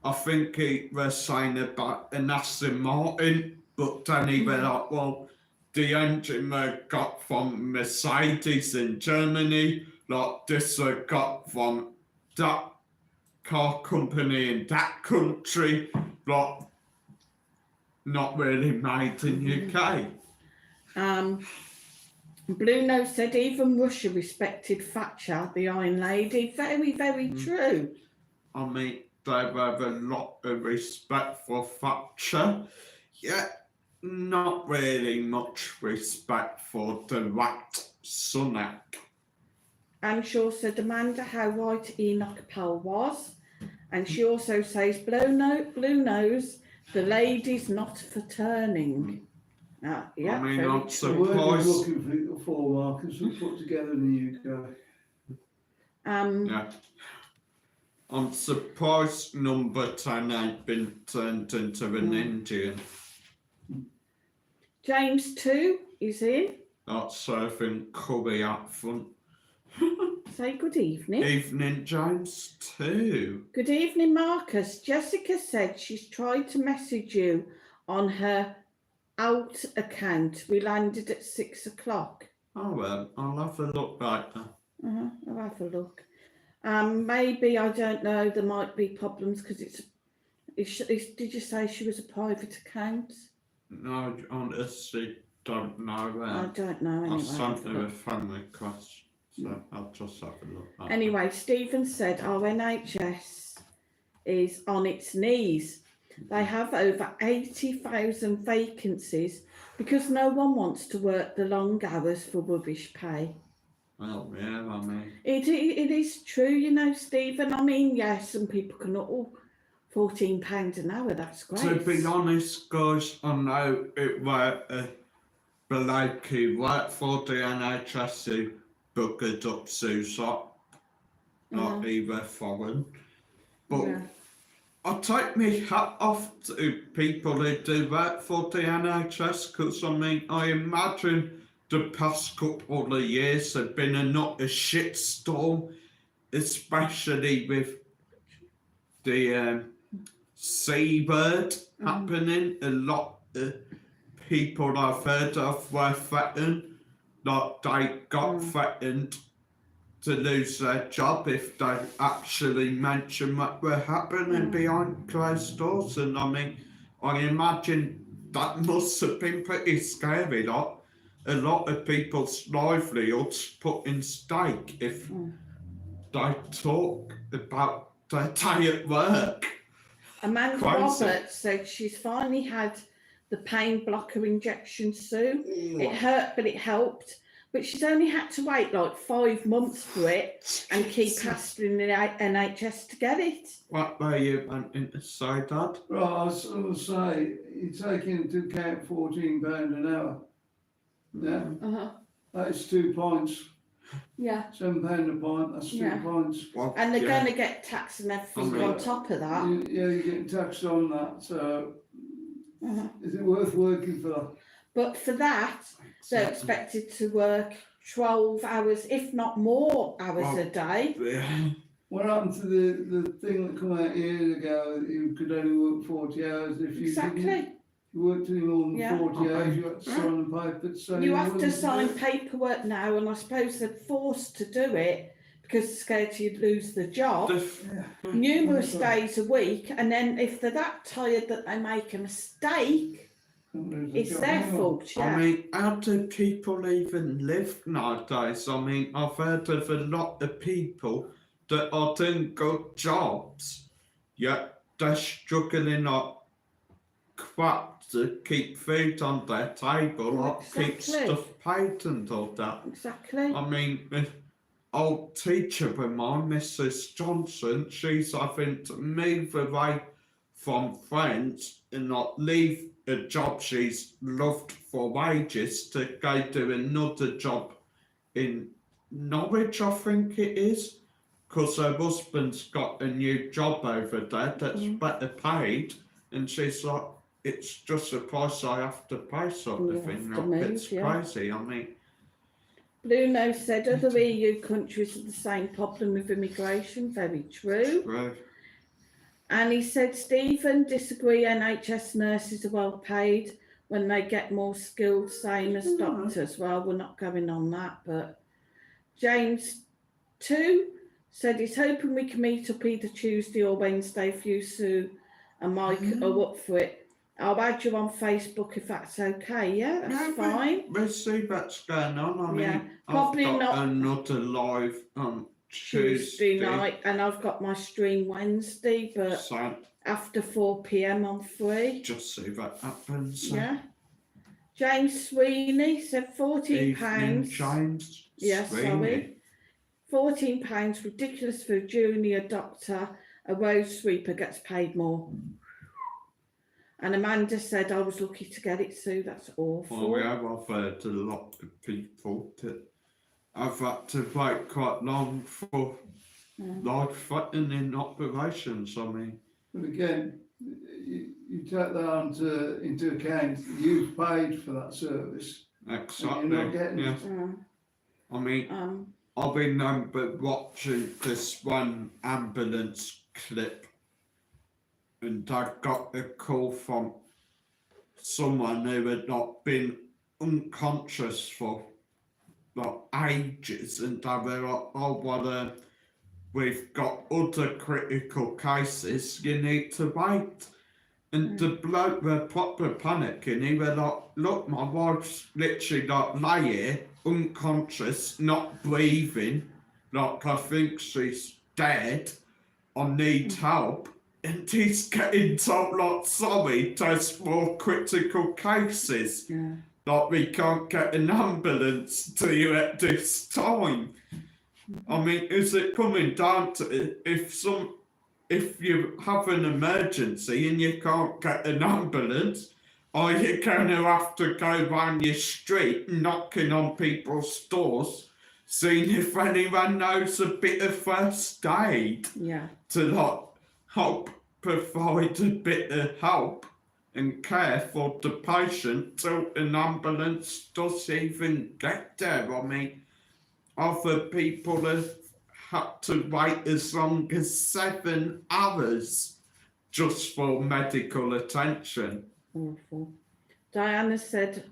S1: I think he was saying about an Aston Martin, but then he was like, well, the engine we got from Mercedes in Germany, like this we got from that car company in that country, like not really made in UK.
S2: Blue Nose said, "Even Russia respected Thatcher, the Iron Lady." Very, very true.
S1: I mean, they have a lot of respect for Thatcher, yet not really much respect for the rat Sunak.
S2: Anshaw said, "Amanda, how right Enoch Powell was." And she also says, Blue Nose, the lady's not for turning. Yeah,
S1: I mean,
S2: very
S1: I'm
S2: true.
S3: The word
S1: surprised.
S3: we're looking for, Marcus, was put together in the UK.
S1: Yeah. I'm surprised number 10 ain't been turned into an Indian.
S2: James 2 is in.
S1: That's serving curry up front.
S2: Say good evening.
S1: Evening, James 2.
S2: Good evening, Marcus. Jessica said she's tried to message you on her out account. We landed at 6 o'clock.
S1: Oh well, I'll have a look later.
S2: I'll have a look. Maybe, I don't know, there might be problems because did you say she was a private account?
S1: No, I honestly don't know.
S2: I don't know anyway.
S1: I sent her a friend request, so I'll just have a look later.
S2: Anyway, Stephen said our NHS is on its knees. they have over 80,000 vacancies because no one wants to work the long hours for rubbish pay.
S1: Well, yeah, I mean,
S2: It is true, you know, Stephen. I mean, yes, some people can, £14 an hour, that's great.
S1: to be honest, guys, I know it were a bloke who worked for the NHS who buggered up suicide, not even foreign. But
S2: Yeah.
S1: I take my hat off to people who do work for the NHS, because I mean, I imagine the past couple of years have been a shitstorm, especially with the seabird happening. A lot of people I've heard of were threatened, like they got threatened to lose their job if they actually mention what were happening behind closed doors. And I mean, I imagine that must have been pretty scary. Like, a lot of people's livelihoods put in stake if they talk about their day at work.
S2: Amanda Roberts said she's finally had the pain blocker injection soon. It hurt, but it helped. But she's only had to wait like 5 months for it and keep hassling the NHS to get it.
S1: What were you wanting to say, Dad?
S3: Right, I was going to say, you're taking into account £14 an hour. Yeah, that's 2 pints.
S2: Yeah.
S3: £7 a pint, that's 2 pints.
S1: Well,
S2: And they're going to get tax and everything on top of that.
S3: You're getting taxed on that, so is it worth working for that?
S2: But for that, they're expected to work 12 hours, if not more hours a day.
S3: What happened to the thing that came out years ago that you could only work 40 hours if you didn't? You worked any more than 40 hours, you had to sign a paper saying
S2: you have to sign paperwork now, and I suppose they're forced to do it because they're scared you'd lose the job. Numerous days a week, and then if they're that tired that they make a mistake, it's their fault.
S1: I mean, how do people even live nowadays? I mean, I've heard of a lot of people that are doing good jobs, yet they're struggling like crap to keep food on their table, or keep stuff paid and all that.
S2: Exactly.
S1: I mean, an old teacher of mine, Mrs. Johnson, she's having to move away from friends and not leave a job she's loved for wages to go do another job in Norwich, I think it is, because her husband's got a new job over there that's better paid, and she's like, it's just a price I have to pay, sort of thing. It's crazy. I mean,
S2: Bruno said other EU countries have the same problem with immigration. Very true.
S1: True.
S2: And he said, Stephen, disagree, NHS nurses are well paid when they get more skilled, same as doctors. Well, we're not going on that, but James, too, said he's hoping we can meet up either Tuesday or Wednesday if you, Sue and Mike are up for it. I'll add you on Facebook if that's okay. Yeah, that's fine.
S1: We'll see what's going on. I mean,
S2: probably
S1: I've got
S2: not
S1: another live on Tuesday
S2: night, and I've got my stream Wednesday, but
S1: so
S2: after 4 p.m. I'm free.
S1: just see what happens.
S2: Yeah. James Sweeney said £14.
S1: James.
S2: Yeah,
S1: Sweeney.
S2: sorry. £14, ridiculous for a junior doctor. A road sweeper gets paid more. And Amanda said, I was lucky to get it, Sue. That's awful.
S1: Well, I've heard a lot of people that I've had to wait quite long for life-threatening operations. I mean,
S3: but again, you take that into account. You've paid for that service.
S1: exactly.
S3: And you're not getting
S1: yeah.
S3: it.
S1: I mean, I've been watching this one ambulance clip, and I got a call from someone who had not been unconscious for like ages, and they were like, oh well, we've got other critical cases, you need to wait. And the bloke were proper panicking. He were like, look, my wife's literally like lay here, unconscious, not breathing, like I think she's dead, I need help. and he's getting told, like, sorry, there's more critical cases.
S2: Yeah.
S1: Like, we can't get an ambulance to you at this time. I mean, is it coming down to if you have an emergency and you can't get an ambulance, are you going to have to go round your street knocking on people's doors, seeing if anyone knows a bit of first aid to, like, help provide a bit of help and care for the patient till an ambulance does even get there? I mean, other people have had to wait as long as 7 hours just for medical attention.
S2: Awful. Diana said,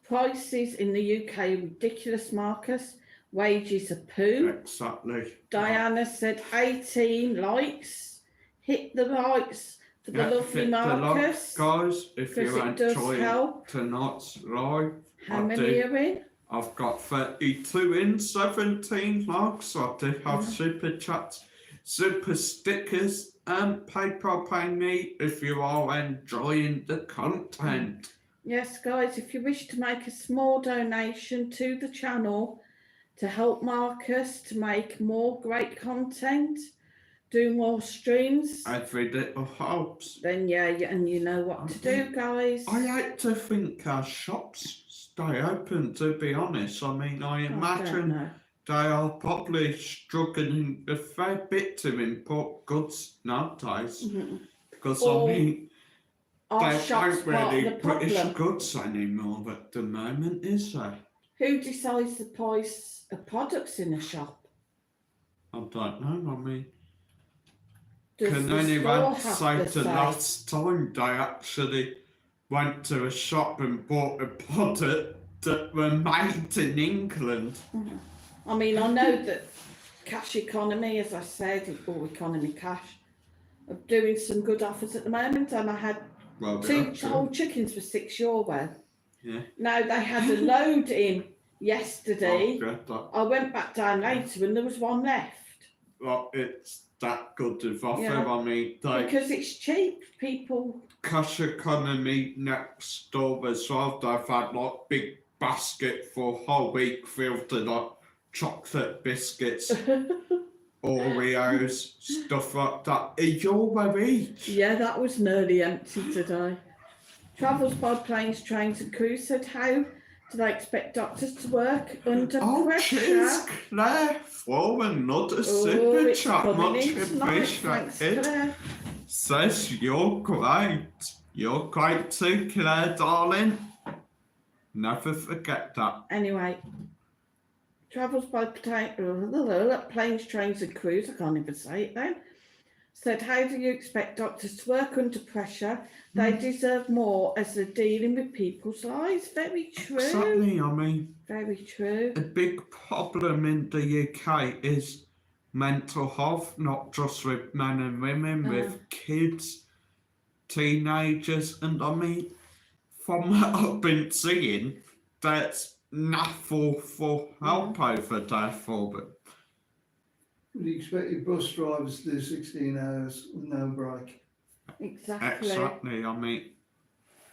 S2: prices in the UK are ridiculous, Marcus. Wages are poo.
S1: Exactly.
S2: Diana said 18 likes. Hit the likes for the lovely Marcus.
S1: Guys, if you enjoy tonight's live,
S2: how many are in?
S1: I've got 32 in, 17 likes. I do have super chats, super stickers, and PayPal me if you are enjoying the content.
S2: Yes, guys, if you wish to make a small donation to the channel to help Marcus to make more great content, do more streams,
S1: every little helps.
S2: Then and you know what to do, guys.
S1: I hate to think our shops stay open, to be honest. I mean, I imagine they are probably struggling a fair bit to import goods nowadays. Because I mean, they don't really British goods anymore at the moment, is there?
S2: Who decides the price of products in a shop?
S1: I don't know. I mean, can anyone say the last time they actually went to a shop and bought a product that were made in England?
S2: I mean, I know that Cash Economy, as I said, or Economy Cash, are doing some good offers at the moment, and I had 2 whole chickens for €6.
S1: Yeah.
S2: Now, they had a load in yesterday. I went back down later and there was one left.
S1: Well, it's that good of offer. I mean,
S2: because it's cheap, people.
S1: Cash Economy next door as well, they've had like big basket for whole week filled to like chocolate biscuits, Oreos, stuff like that. €1 each.
S2: Yeah, that was nearly empty today. Travels by planes, trains and cruise said, how do they expect doctors to work under pressure?
S1: Cheers, Claire, for another super chat. Much appreciated. Says you're great. You're great too, Claire, darling. Never forget that.
S2: Anyway, Travels by planes, trains and cruise, I can't even say it then, said, how do you expect doctors to work under pressure? They deserve more as they're dealing with people's lives. Very true.
S1: Exactly, I mean.
S2: Very true.
S1: A big problem in the UK is mental health, not just with men and women, with kids, teenagers, and I mean, from what I've been seeing, that's naffle for help over there for them.
S3: Would you expect your bus drivers to do 16 hours with no break?
S2: Exactly.
S1: I mean,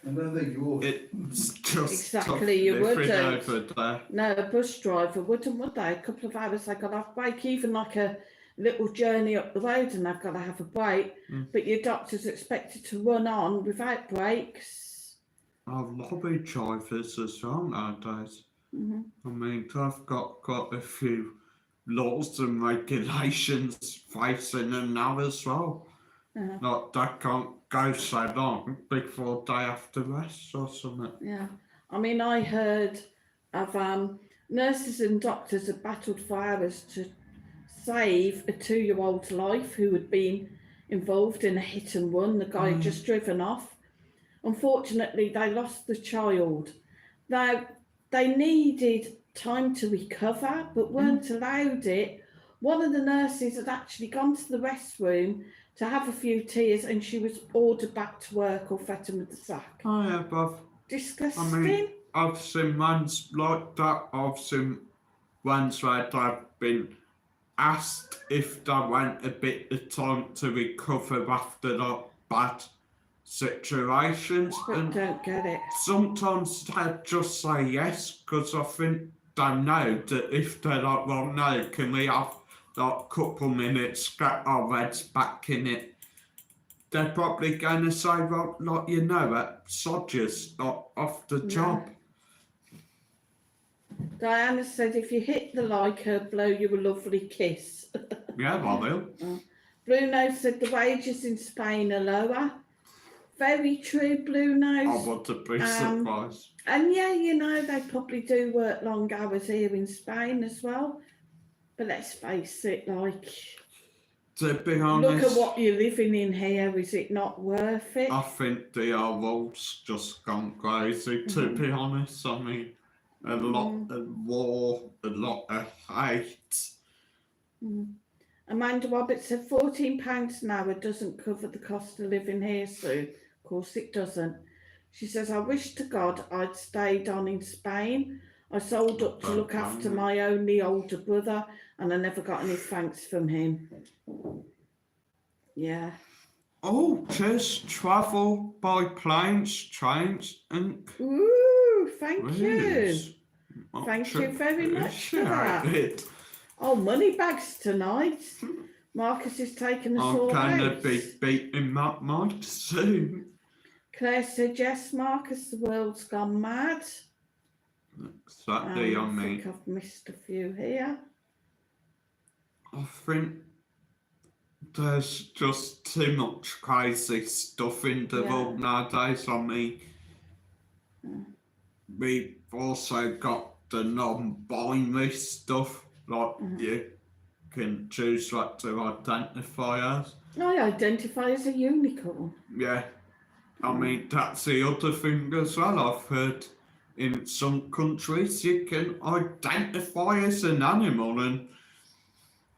S3: I don't think you would.
S1: It's just
S2: exactly, you wouldn't.
S1: Over there.
S2: No, a bus driver wouldn't, would they? A couple of hours they got to have a break, even like a little journey up the road, and they've got to have a break. But your doctor's expected to run on without breaks.
S1: Lorry drivers as well nowadays. I mean, they've got quite a few laws and regulations facing them now as well. Like they can't go so long before they have to rest or something.
S2: Yeah, I mean, I heard of nurses and doctors have battled for hours to save a 2-year-old's life who had been involved in a hit and run. The guy had just driven off. Unfortunately, they lost the child. Now, they needed time to recover, but weren't allowed it. One of the nurses had actually gone to the restroom to have a few tears, and she was ordered back to work or fed him with the sack.
S1: Oh yeah, but
S2: disgusting.
S1: I mean, I've seen ones like that. I've seen ones where they've been asked if they want a bit of time to recover after like bad situations,
S2: But
S1: and
S2: don't get it.
S1: sometimes they just say yes because I think they know that if they're like, well, no, can we have like a couple minutes, get our heads back in it? They're probably going to say, well, like, you know, Sodgers, like, off the job.
S2: Diana said, if you hit the like, I'll blow you a lovely kiss.
S1: Yeah, I will.
S2: Bruno said the wages in Spain are lower. Very true, Blue
S1: I
S2: Nose.
S1: would be surprised.
S2: And yeah, you know, they probably do work long hours here in Spain as well. But let's face it, like,
S1: To be honest,
S2: look at what you're living in here. Is it not worth it?
S1: I think the world's just gone crazy, to be honest. I mean, a lot of war, a lot of hate.
S2: Amanda Roberts said £14 an hour doesn't cover the cost of living here, Sue. Of course it doesn't. She says, I wish to God I'd stayed on in Spain. I sold up to look after my only older brother and I never got any thanks from him. Yeah.
S1: Oh, just travel by planes, trains and
S2: Ooh, thank you.
S1: cruise.
S2: Thank you very much for that.
S1: Appreciate it.
S2: Oh, money bags tonight. Marcus is taking us all out.
S1: I'm going to be beating that mic soon.
S2: Claire said, yes, Marcus, the world's gone mad.
S1: Exactly,
S2: I think I've missed a few here.
S1: I think there's just too much crazy stuff in the world nowadays. I mean, we've also got the non-binary stuff, like you can choose what to identify as.
S2: I identify as a unicorn.
S1: Yeah, I mean, that's the other thing as well. I've heard in some countries you can identify as an animal, and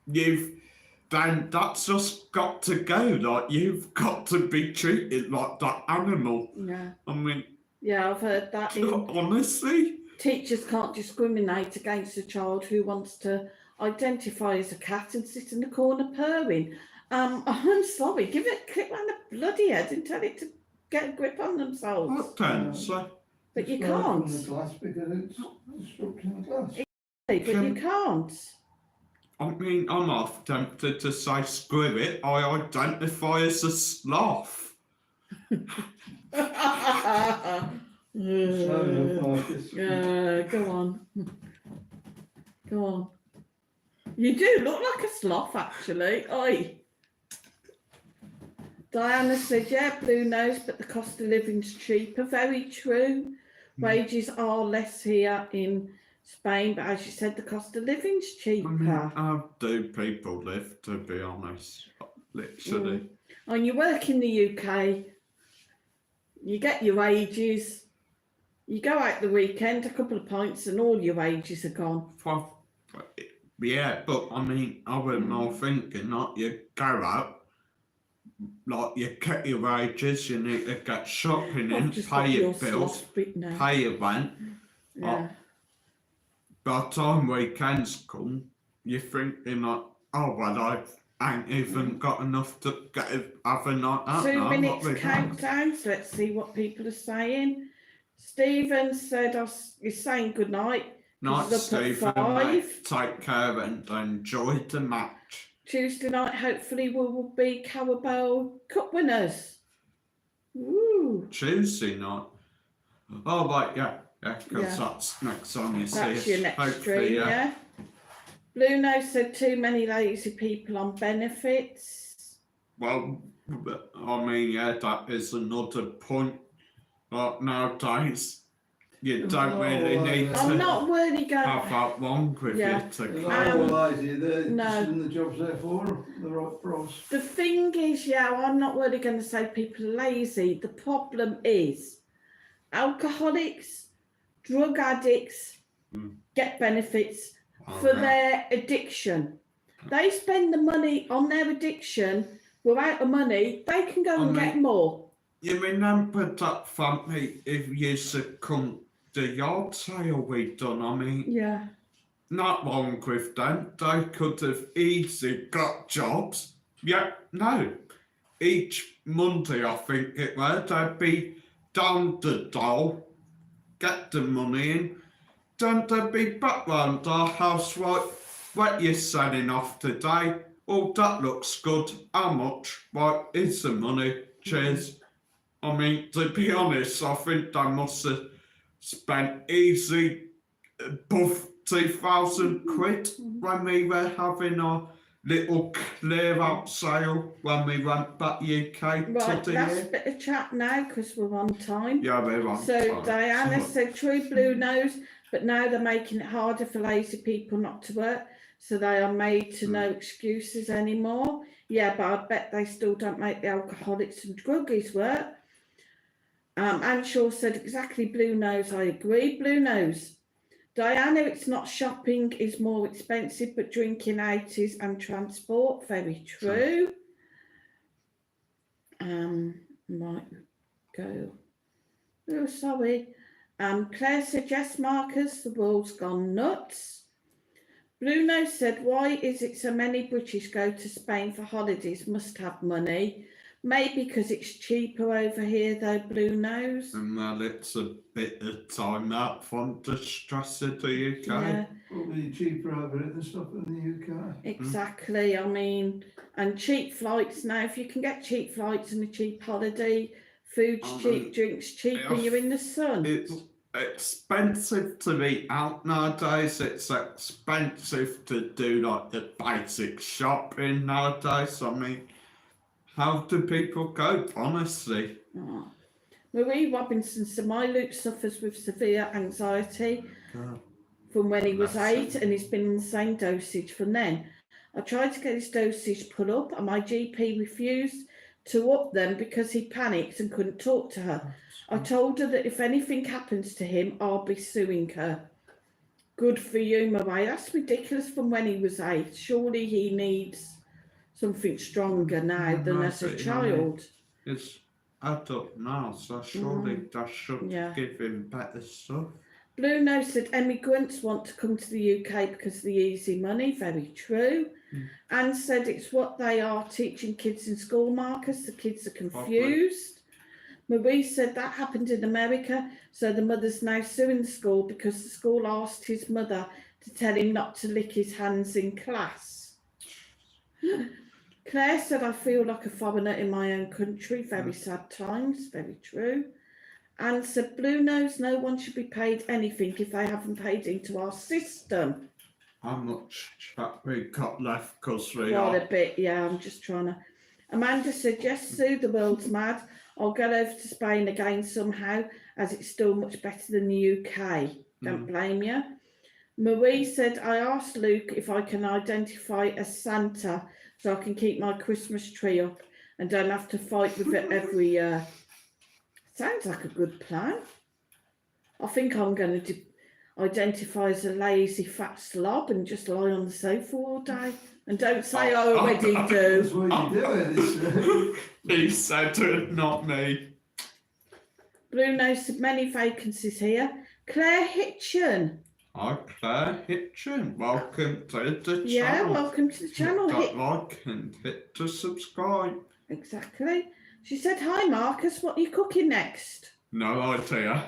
S1: then that's just got to go. Like, you've got to be treated like that animal.
S2: Yeah.
S1: I mean,
S2: yeah, I've heard that.
S1: Honestly,
S2: teachers can't discriminate against a child who wants to identify as a cat and sit in the corner purring. I'm sorry, give it a clip on the bloody head and tell it to get a grip on themselves.
S1: what then? So,
S2: but you can't.
S3: The glass because it's disrupting the glass.
S2: But you can't.
S1: I mean, I'm half tempted to say, screw it, I identify as a sloth. Go
S2: on. Go on. You do look like a sloth, actually. Oi. Diana said, yeah, Blue Nose, but the cost of living's cheaper. Very true. Wages are less here in Spain, but as you said, the cost of living's cheaper.
S1: I mean, how do people live, to be honest? Literally.
S2: When you work in the UK, you get your wages, you go out the weekend, a couple of pints, and all your wages are gone.
S1: Well, yeah, but I mean, I was more thinking, like, you go out, like, you get your wages, you need to get shopping in, pay your bills, pay your rent.
S2: Yeah.
S1: By the time weekends come, you're thinking like, oh, well, I ain't even got enough to have a night out.
S2: 2 minutes countdown, so let's see what people are saying. Stephen said, you're saying good night.
S1: Night, Stephen, mate. Take care and enjoy the match.
S2: Tuesday night, hopefully, we will be Carabao Cup winners. Woo.
S1: Tuesday night? Oh, right, yeah. Yeah, because that's next time you see us.
S2: That's your next stream, yeah. Blue Nose said too many lazy people on benefits.
S1: Well, I mean, yeah, that is another point. Like, nowadays, you don't really need to
S2: I'm not really going
S1: have that long with you to
S3: They're just the jobs there for, the right price.
S2: The thing is, I'm not really going to say people are lazy. The problem is alcoholics, drug addicts get benefits for their addiction. They spend the money on their addiction. Without the money, they can go and get more.
S1: You remember that family if you succumb the yard sale we done? I mean, not wrong with them. They could have easily got jobs. Yeah, no. Each Monday, I think it was, they'd be down the dole, get the money in, then they'd be back round our house, right, what you're selling off today? Oh, that looks good. How much? Right, here's the money. Cheers. I mean, to be honest, I think they must have spent easy above 2,000 quid when we were having our little clear out sale when we went back UK
S2: Right,
S1: to the
S2: last
S1: year.
S2: bit of chat now because we're on time.
S1: Yeah, we're on
S2: So
S1: time.
S2: Diana said true blue nose, but now they're making it harder for lazy people not to work, so they are made to no excuses anymore. Yeah, but I bet they still don't make the alcoholics and druggies work. Anshaw said exactly blue nose, I agree. Blue nose. Diana, it's not shopping is more expensive, but drinking out is and transport. Very true. Right, go. Oh, sorry. Claire said yes, Marcus, the world's gone nuts. Bruno said, why is it so many British go to Spain for holidays? Must have money. Maybe because it's cheaper over here, though, Blue Nose.
S1: Well, it's a bit of time out from the stress of the UK.
S2: Yeah,
S3: Probably cheaper over it than stuff in the UK.
S2: exactly. I mean, and cheap flights now. If you can get cheap flights and a cheap holiday, food's cheap, drinks cheap when you're in the sun.
S1: It's expensive to be out nowadays. It's expensive to do like the basic shopping nowadays. I mean, how do people cope, honestly?
S2: Oh. Marie Robinson said, my Luke suffers with severe anxiety from when he was 8 and he's been in the same dosage from then. I tried to get his dosage put up and my GP refused to up them because he panicked and couldn't talk to her. I told her that if anything happens to him, I'll be suing her. Good for you, Marie. That's ridiculous from when he was 8. Surely he needs something stronger now than as a child.
S1: It's adult now, so surely that should give him better stuff.
S2: Blue Nose said emigrants want to come to the UK because of the easy money. Very true. Anne said it's what they are teaching kids in school, Marcus. The kids are confused. Marie said that happened in America, so the mother's now suing the school because the school asked his mother to tell him not to lick his hands in class. Claire said, I feel like a foreigner in my own country. Very sad times. Very true. Anne said, Blue Nose, no one should be paid anything if they haven't paid into our system.
S1: How much chat we got left? Because we
S2: Quite
S1: are...
S2: a bit, yeah, I'm just trying to... Amanda said, yes, Sue, the world's mad. I'll get over to Spain again somehow, as it's still much better than the UK. Don't blame you. Marie said, I asked Luke if I can identify as Santa so I can keep my Christmas tree up and don't have to fight with it every year. Sounds like a good plan. I think I'm going to identify as a lazy fat slob and just lie on the sofa all day. And don't say I already do.
S3: That's what you do.
S1: He said it, not me.
S2: Blue Nose said many vacancies here. Claire Hitchen.
S1: Hi Claire Hitchen, welcome to the channel.
S2: Yeah, welcome to the channel.
S1: Hit that like and hit to subscribe.
S2: Exactly. She said, hi Marcus, what are you cooking next?
S1: No idea.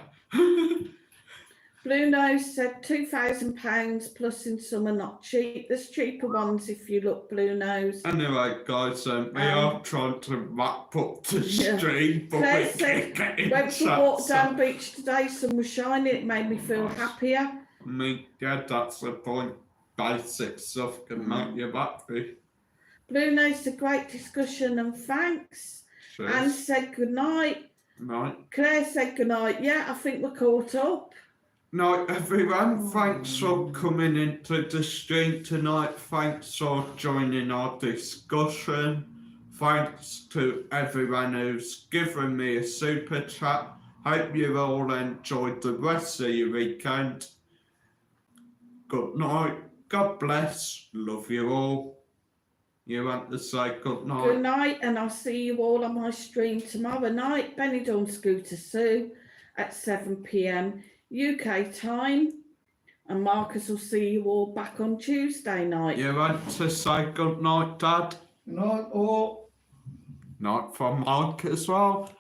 S2: Blue Nose said £2,000 plus in summer, not cheap. There's cheaper ones if you look, Blue Nose.
S1: Anyway, guys, we are trying to wrap up the stream, but
S2: Claire
S1: we
S2: said,
S1: keep getting
S2: went for a walk down beach today, sun was shining, it made me feel happier.
S1: I mean, yeah, that's the point. Basic stuff can make you happy.
S2: Blue Nose said, great discussion and thanks.
S1: Cheers.
S2: Anne said good night.
S1: Night.
S2: Claire said good night. Yeah, I think we're caught up.
S1: Night, everyone. Thanks for coming into the stream tonight. Thanks for joining our discussion. Thanks to everyone who's given me a super chat. Hope you all enjoyed the rest of your weekend. Good night. God bless. Love you all. You want to say good night?
S2: Good night, and I'll see you all on my stream tomorrow night. Benidorm Scooter Sue at 7 p.m. UK time. And Marcus will see you all back on Tuesday night.
S1: You want to say good night, Dad?
S3: Good night, all.
S1: Night from Mike as well.